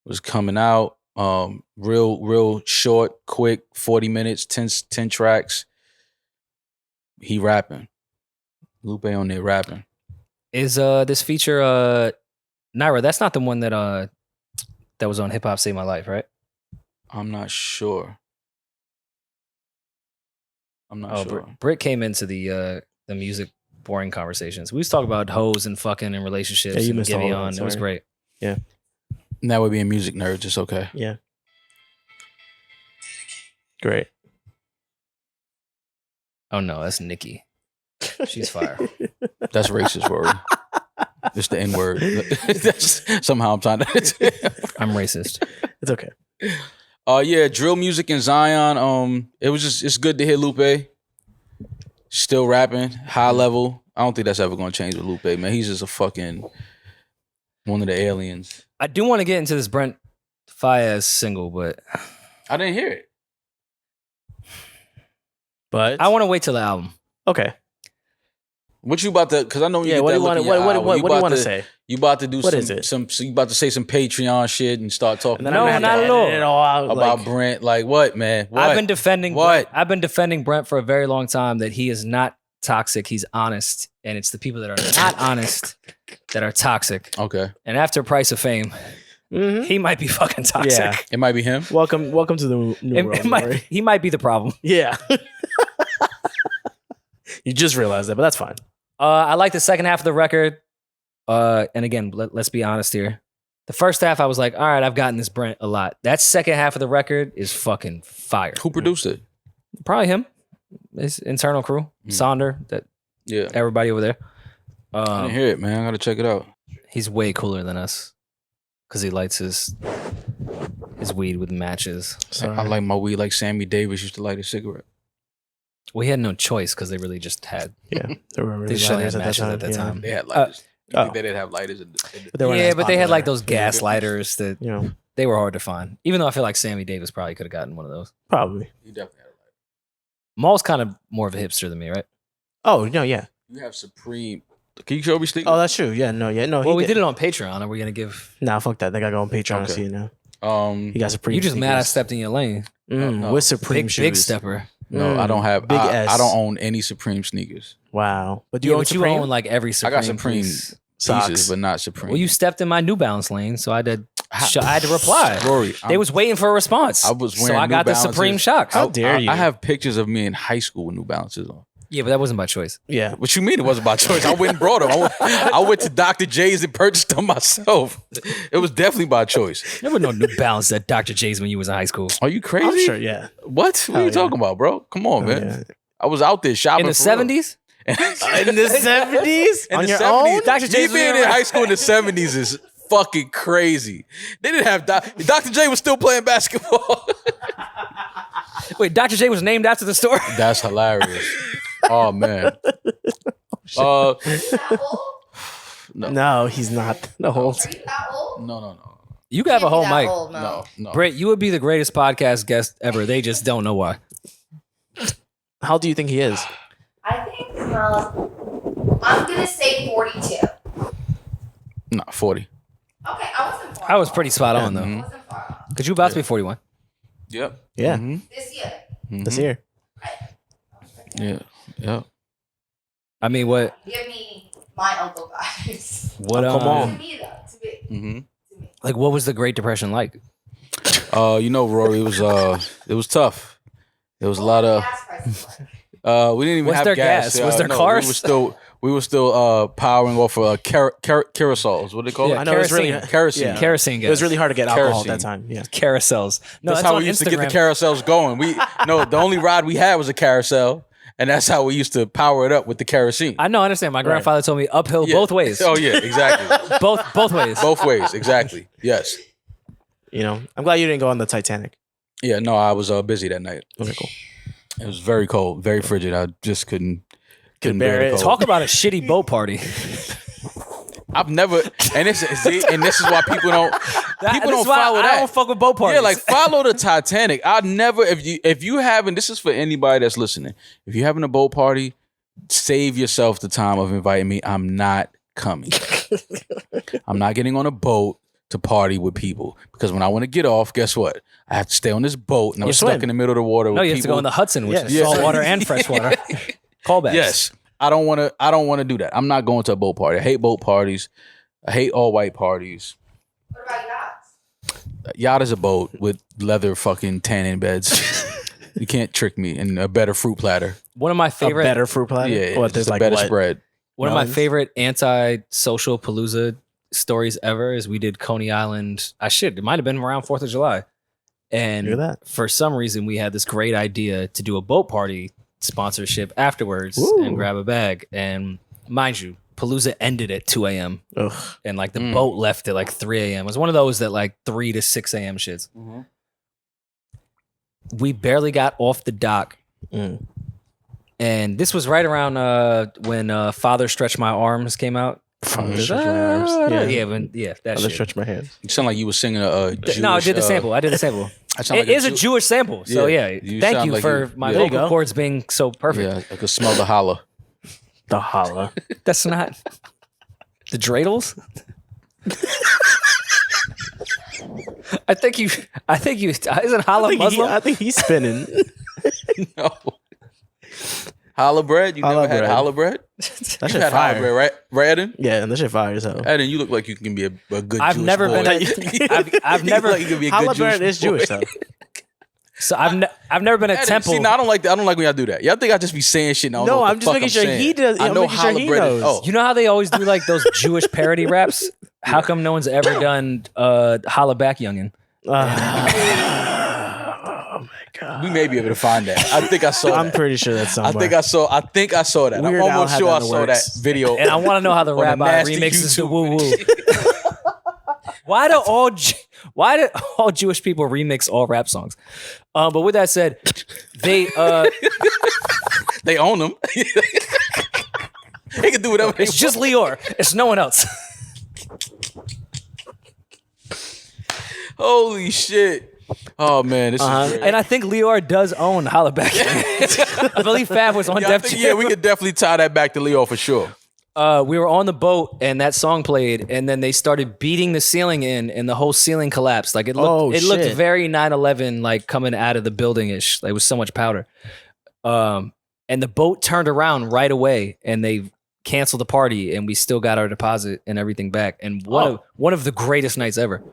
was coming out. Real short, quick, 40 minutes, 10 tracks. He rapping. Lupe on there rapping. Is this feature Naira? That's not the one that was on Hip Hop Save My Life, right? I'm not sure. I'm not sure. Britt came into the music boring conversations. We was talking about hoes and fucking and relationships. Yeah, you and missed all of Giveon. that, It was sorry. great. That would be a music nerd. It's okay. Yeah. Great. Oh no, that's Nikki. She's fire. That's racist, Rory. It's the N word. Somehow I'm trying to. I'm racist. It's okay. Yeah, drill music in Zion. It's good to hear Lupe still rapping, high level. I don't think that's ever gonna change with Lupe, man. He's just a fucking one of the aliens. I do want to get into this Brent Faiyaz single, but I didn't hear it. But I want to wait till the album. okay. What you about to? Because I know you. Yeah. get What do that you want? look in your eye. What do you about want to say? You about to do What some? is it? So you about to say some Patreon shit and start talking And then No, I'm gonna have not to at all. edit it all out, about like, Brent. Like what, man? What? I've been defending What? I've been defending Brent for a very long time that he is not toxic. He's honest, and it's the people that are not honest that are toxic. Okay, And after Price of Fame, mhm. he might be fucking toxic. Yeah. it might be him. Welcome to the new world. Rory. He might be the problem. Yeah. You just realized that, but that's fine. I like the second half of the record. And again, let's be honest here. The first half, I was like, all right, I've gotten this Brent a lot. That second half of the record is fucking fire. Who produced it? Probably him. His internal crew. Sonder, that Yeah, everybody over there. I didn't hear it, man. I gotta check it out. He's way cooler than us. Because he lights his weed with matches. Sorry. I like my weed like Sammy Davis used to light a cigarette. Well, he had no choice because they really just had. Yeah, there were really They should have lighters matches at that yeah. time. They had lighters. You oh. think they didn't have lighters? But they weren't Yeah, as but they had popular. like those gas lighters that You know, they were hard to find. Even though I feel like Sammy Davis probably could have gotten one of those. probably. You definitely had a lighter. Maul's kind of more of a hipster than me, right? Oh no, yeah. You have Supreme. Can you show me stickers? Oh, that's true. Yeah, no. Well, we did it on Patreon. Are we gonna give? Nah, fuck that. They gotta go on Patreon Okay. to see it now. You You got Supreme. You just mad I sneakers. stepped in your lane. no. With Supreme shoes. Big stepper. No, I don't have. Big I S. don't own any Supreme sneakers. Wow. But do Yeah, you own but you Supreme? own like every I Supreme. got Supreme piece. Socks. pieces, but not Supreme. Well, you stepped in my New Balance lane, so I had to reply. Rory. They was waiting for a response. I was so wearing I got New the Supreme Balances. shocks. How dare you? I have pictures of me in high school with New Balances on. Yeah, but that wasn't by choice. Yeah. What you mean it wasn't by choice? I went and brought them. I went to Dr. J's and purchased them myself. It was definitely by choice. There was no New Balance at Dr. J's when you was in high school. Are you crazy? I'm sure. Yeah. What? What are you yeah. talking about, bro? Come on, Oh, man. yeah. I was out there shopping In the for real. 70s? In the 70s? In On the your 70s. own? Dr. Me J's being in high school in the 70s is fucking crazy. They didn't have Dr. J was still playing basketball. Wait, Dr. J was named after the store? That's hilarious. Oh man. No, he's not. The whole No. You could have a whole mic. No. Brett, you would be the greatest podcast guest ever. They just don't know why. How do you think he is? I think, I'm going to say 42. No, 40. Okay, I wasn't far. I was pretty spot on, though. I wasn't far off. Because you about to be 41. Yep. Yeah. This year. This year. Yeah. Yep. I mean, what? Give me my uncle vibes. What? Oh, come on. To me, though. To me. Mm-hmm. Like, what was the Great Depression like? Rory, it was tough. There was a lot of. We didn't even What's have their gas. gas? Was there no, cars? We were still powering off of carousels. What do they call Yeah, it? I know it was really Kerosene. yeah. Kerosene gas. It was really hard to get alcohol at Kerosene. that time. Yeah. Carousels. No, That's that's how on we used to get the Instagram. carousels going. The only ride we had was a carousel, and that's how we used to power it up with the kerosene. I know, I understand. My grandfather told me uphill both ways. Oh yeah, exactly. both ways. Both ways, exactly. Yes. I'm glad you didn't go on the Titanic. Yeah. No, I was busy that night. Okay, cool. It was very cold, very frigid. I just couldn't bear bear the it. cold. Talk about a shitty boat party. I've never, and this is why people don't follow that. I don't fuck with boat parties. Yeah, like follow the Titanic. I never, if you haven't, this is for anybody that's listening. If you're having a boat party, save yourself the time of inviting me. I'm not coming. I'm not getting on a boat to party with people because when I want to get off, guess what? I have to stay on this boat and I'm stuck swim. in the middle of the water. no, with you have people. to go in the Hudson, which Yes. is Yes. salt water and fresh water. Callbacks. Yes. I don't want to do that. I'm not going to a boat party. I hate boat parties. I hate all white parties. What about yachts? Yacht is a boat with leather fucking tanning beds. You can't trick me. And a better fruit platter. One of my A favorite better fruit platter. Yeah, What, just there's a like better what? spread. One of my Melons? favorite anti-social palooza stories ever is we did Coney Island. It might have been around 4th of July. And Look at that. for some reason, we had this great idea to do a boat party sponsorship afterwards Ooh. and grab a bag. And mind you, Palooza ended at 2 a.m. Ugh. and like the boat left at like 3 a.m. It was one of those that like 3 to 6 a.m. shits. We barely got off the dock. Mm. And this was right around when Father Stretch My Arms came out. Father Stretch My Arms. Yeah. That Father shit. Stretch my hands. You sound like you were singing a Jewish, No, I did the sample. I did the sample. I sound It like is a Jewish sample. So Yeah, yeah, you thank sound you like for you- my yeah. There you vocal go. cords being so perfect. Yeah, I could smell the holla. The holla. That's not the dreidels. I think you. Isn't Holla Muslim? I think he's spinning. No. Challah bread? You Challah never had bread. challah bread? That You shit had challah fire. bread, right? Right, Eddin? Yeah, and that shit fire as hell. Eddin, you look like you can be a good I've Jewish never boy. been. I've You never. look like you could be a Challah good bread Jewish is Jewish boy. though. So I've never been at Eddin, temple. See, no, I don't like that. I don't like when y'all do that. Y'all think I just be saying shit. And I don't know No, what I'm the just fuck making sure saying. he does. I I'm know making sure challah he bread is- knows. Oh, You know how they always do like those Jewish parody raps? How come no one's ever done Holla Back Youngin? Oh my god. we may be able to find that. I think I saw I'm that. pretty sure that's somewhere. I think I saw that. Weird I'm Al almost had sure that I in the saw works. that video. And I want to know how the On a rabbi nasty remixes the YouTube woo woo. Why do all Jewish people remix all rap songs? But with that said, they They own them. They can do whatever they it's just Lior. It's no one else. Holy shit. Oh man, this is great. And I think Lior does own Holla Back. I believe Fab was on Yeah, I Def think- Jam. yeah, we could definitely tie that back to Leo for sure. We were on the boat and that song played, and then they started beating the ceiling in, and the whole ceiling collapsed. Like it looked shit. very 9/11, like coming out of the building ish. Like it was so much powder. And the boat turned around right away, and they canceled the party, and we still got our deposit and everything back. And one of the greatest nights ever.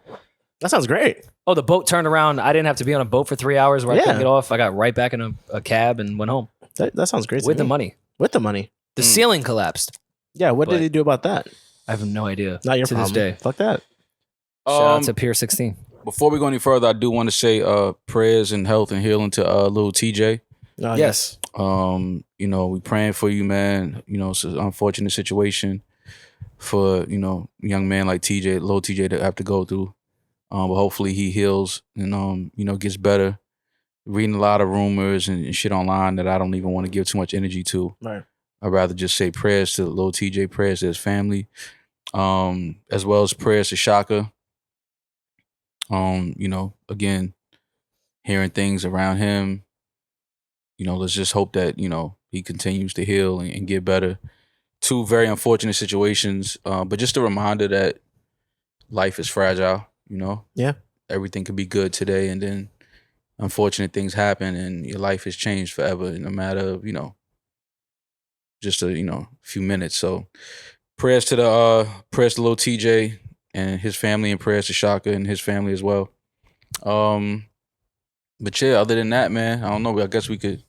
That sounds great. Oh, the boat turned around. I didn't have to be on a boat for 3 hours where I couldn't Yeah. get off. I got right back in a cab and went home That sounds great. to with the me. money. With the money. The ceiling collapsed. Yeah. What But- did he do about that? I have no idea. Not your to problem. this day. Fuck that. Shout out to Pier 16. Before we go any further, I do want to say prayers and health and healing to little TJ. Oh, Yes. We praying for you, man. It's an unfortunate situation for, a young man like TJ, little TJ to have to go through. But hopefully he heals and, gets better. Reading a lot of rumors and shit online that I don't even want to give too much energy to. Right. I'd rather just say prayers to little TJ, prayers to his family, as well as prayers to Shaka. Again, hearing things around him, let's just hope that, he continues to heal and get better. Two very unfortunate situations, but just a reminder that life is fragile, Yeah. Everything could be good today and then unfortunate things happen and your life is changed forever in a matter of, just a, few minutes. So prayers to little TJ and his family, and prayers to Shaka and his family as well. But yeah, other than that, man, I don't know. I guess we could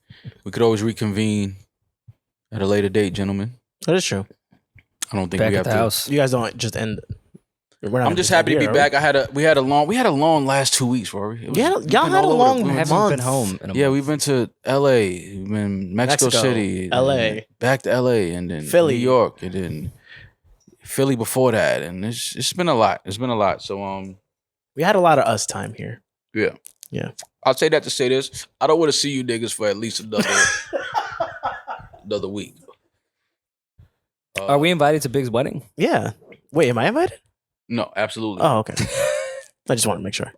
always reconvene at a later date, gentlemen. That is true. I don't think Back we at have the to. house. You guys don't just end. We're not I'm just happy to be back. We had a long last 2 weeks, Rory. Y'all had a long I month. haven't been home in a Yeah, month. we've been to L.A., we've been Mexico City, L.A., back to L.A., and then Philly. New York, and then Philly before that, and it's been a lot. It's been a lot. So We had a lot of us time here. yeah. Yeah. I'll say that to say this: I don't want to see you niggas for at least another week. Are we invited to Big's wedding? Yeah. Wait, am I invited? No, absolutely. Oh, okay. I just want to make sure.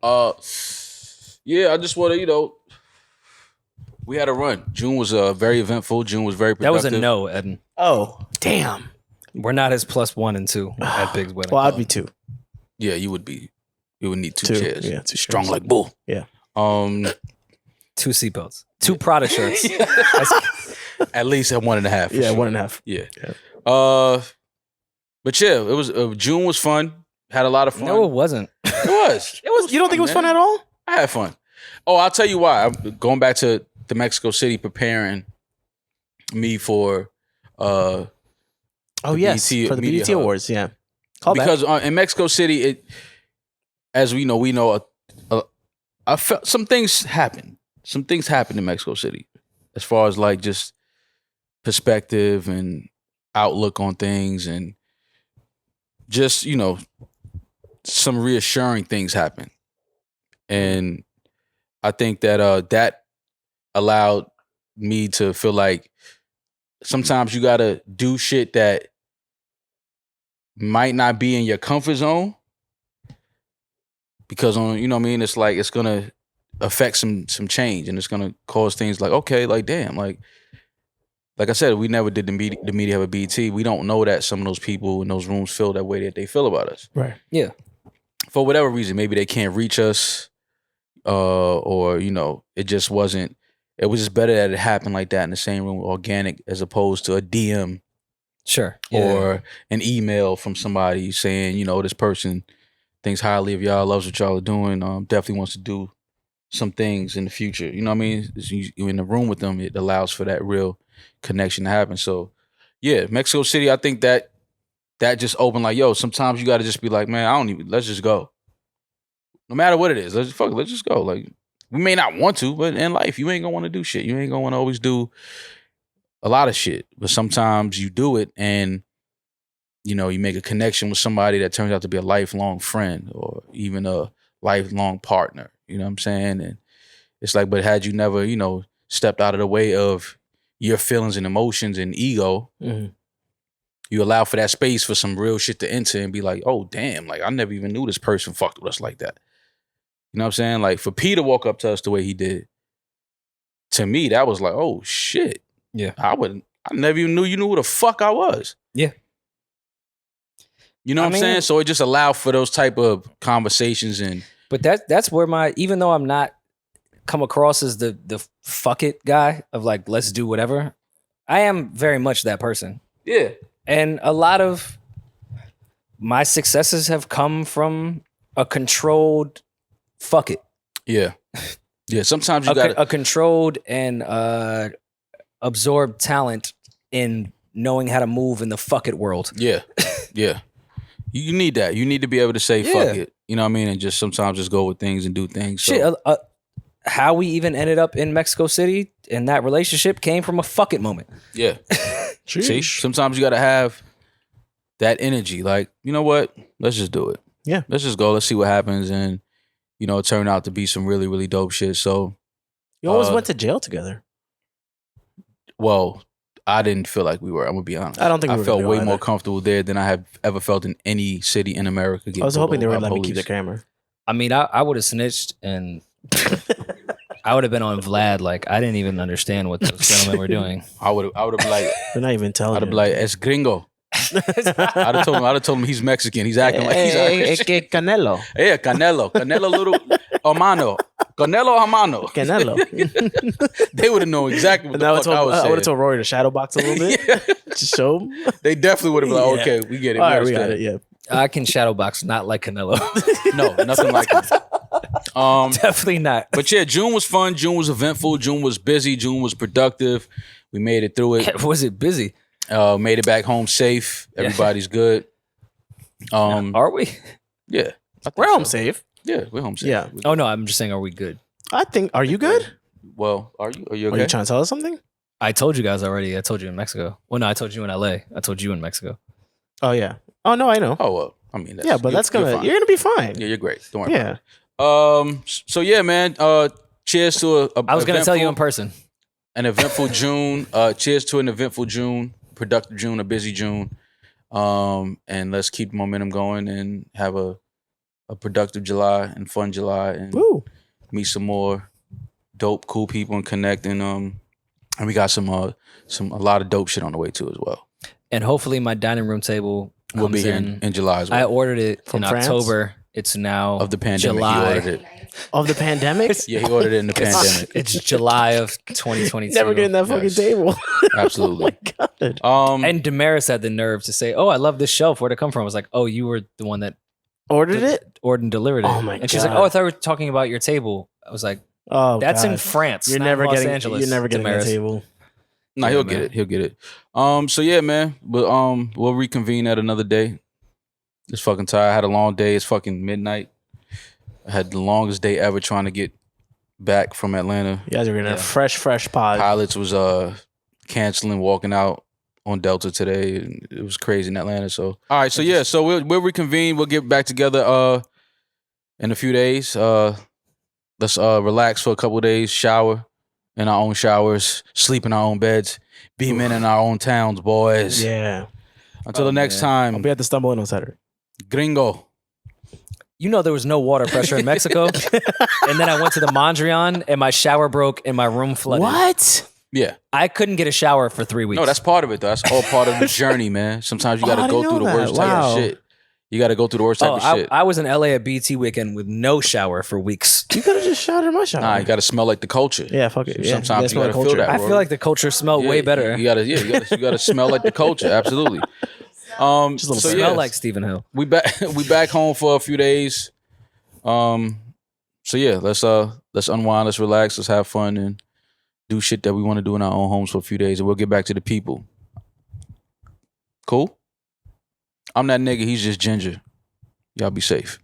Yeah, I just want to, we had a run. June was very eventful. June was very That productive. was a no, Eddin. Oh, damn. We're not his +1 and 2 at Big's wedding. Well, I'd be 2. Yeah, you would be. You would need two Two, chairs. yeah, two Strong chairs. like bull. Yeah. 2 seatbelts, 2 Prada shirts. At least at 1.5. for Yeah, sure. 1.5. Yeah. Yeah. But yeah, it was June was fun. Had a lot of fun. No, it wasn't. It was. It was. You don't think it was fun at all? I had fun. Oh, I'll tell you why. I'm going back to the Mexico City, preparing me for Oh, the yes. BET For the Media BET Hub. Awards, yeah. Call because in Mexico City, as we know, I felt some things happened. Some things happened in Mexico City, as far as like just perspective and outlook on things, and just some reassuring things happen. And I think that that allowed me to feel like sometimes you gotta do shit that might not be in your comfort zone, because it's like it's gonna affect some change, and it's gonna cause things like, okay, like damn, like I said, we never did the media have a BT. We don't know that some of those people in those rooms feel that way that they feel about us. Right. Yeah. For whatever reason, maybe they can't reach us, or it just wasn't. It was just better that it happened like that in the same room, organic, as opposed to a DM Sure. or an email from somebody saying, this person thinks highly of y'all, loves what y'all are doing, definitely wants to do some things in the future. You know what I mean? You're in the room with them, it allows for that real connection to happen. So yeah, Mexico City, I think that just opened like, yo, sometimes you got to just be like, man, let's just go. No matter what it is, let's just go. Like, we may not want to, but in life, you ain't gonna want to do shit. You ain't gonna want to always do a lot of shit. But sometimes you do it, and you make a connection with somebody that turns out to be a lifelong friend or even a lifelong partner. You know what I'm saying? And it's like, but had you never, stepped out of the way of your feelings and emotions and ego, Mm-hmm. you allow for that space for some real shit to enter and be like, oh, damn, like I never even knew this person fucked with us like that. You know what I'm saying? Like, for P to walk up to us the way he did, to me, that was like, oh, shit. Yeah. I never even knew you knew who the fuck I was. Yeah. You know what I'm saying? So it just allowed for those type of conversations. But that's where even though I'm not come across as the fuck it guy of like, let's do whatever, I am very much that person. Yeah. And a lot of my successes have come from a controlled fuck it. Yeah. Yeah. Sometimes you got a controlled and absorbed talent in knowing how to move in the fuck it world. Yeah. Yeah. You need that. You need to be able to say fuck it. You know what I mean? And just sometimes just go with things and do things. So. Shit, how we even ended up in Mexico City and that relationship came from a fuck it moment. Yeah. See, sometimes you got to have that energy. Like, you know what? Let's just do it. Yeah. Let's just go. Let's see what happens. And, it turned out to be some really, really dope shit. So. You always went to jail together. Well, I didn't feel like we were. I'm going to be honest. I don't think we I were felt way either. more comfortable there than I have ever felt in any city in America. I was hoping they would let me keep the camera. I mean, I would have snitched and I would have been on Vlad. Like, I didn't even understand what those gentlemen were doing. I would have been like, They're not even telling I'd have you. been like, es gringo. I'd have told him he's Mexican. He's acting like he's Irish. que Canelo. Yeah, Canelo little hermano. Canelo hermano. Canelo. They would have known exactly what And the I would fuck I was have saying. told Rory to shadow box a little bit. Just show him. They definitely would have been like, Yeah. okay, we get it. All right, we understand. got it. Yeah. I can shadow box, not like Canelo. No, nothing like him. Definitely not. But yeah, June was fun. June was eventful. June was busy. June was productive. We made it through it. Was it busy? Made it back home safe. Everybody's good. Are we? Yeah. I think We're home so. safe. Yeah, we're home safe. Yeah. Oh no, I'm just saying, are we good? I think. Are you good? Well, are you Are okay? you trying to tell us something? I told you guys already. I told you in Mexico. Well, no, I told you in LA. I told you in Mexico. Oh yeah. Oh no, I know. Oh well, I mean, Yeah, but that's gonna. You're gonna be fine. Yeah, you're great. Don't worry. Yeah. About it. So yeah, man. Cheers to a I was gonna tell you in person. an eventful June. Cheers to an eventful June, productive June, a busy June. And let's keep momentum going and have a productive July and fun July and Woo. meet some more dope, cool people and connect. And we got a lot of dope shit on the way too as well. And hopefully my dining room table We'll be comes here in July as well. I ordered it From in France? October. It's now Of the pandemic, July. he ordered it. Of the pandemic. Yeah, he ordered it in the pandemic. It's July of 2022. Never getting that fucking Yes. table. Absolutely. Oh my god. And Demaris had the nerve to say, "Oh, I love this shelf. Where'd it come from?" I was like, "Oh, you were the one that Ordered it. ordered and delivered it." Oh my And she's like, God. "Oh, I thought we were talking about your table." I was like, Oh, "That's God. in France. You're not never in Los getting. Angeles." You're never getting Damaris. that table. No, Yeah, he'll man. get it. He'll get it. So yeah, man. But we'll reconvene at another day. It's fucking tired. I had a long day. It's fucking midnight. I had the longest day ever trying to get back from Atlanta. You guys are getting Yeah. a fresh pod. Pilots was canceling, walking out on Delta today. And it was crazy in Atlanta. So all right, so yeah, so we'll reconvene. We'll get back together in a few days. Let's relax for a couple of days, shower in our own showers, sleep in our own beds, be men in our own towns, boys. Yeah. Until the next I'll time, be at the Stumble Inn on Saturday. gringo. You know there was no water pressure in Mexico, and then I went to the Mondrian, and my shower broke, and my room flooded. What? Yeah. I couldn't get a shower for 3 weeks. No, that's part of it, though. That's all part of the journey, man. Sometimes you got Oh, I to go didn't through the know worst that. type Wow. of shit. You got to go through the worst type of shit. I was in LA at BT weekend with no shower for weeks. You could have just shot in my shower. Nah, you got to smell like the culture. Yeah, fuck it. Yeah. Sometimes you smell got to the feel culture. that. I bro. feel like the culture smelled Yeah, way better. You got to smell like the culture. Absolutely. Just a little so Smell yeah, like Stephen Hill. we back home for a few days. So yeah, let's unwind, let's relax, let's have fun and do shit that we want to do in our own homes for a few days, and we'll get back to the people. Cool? I'm that nigga, he's just Ginger. Y'all be safe.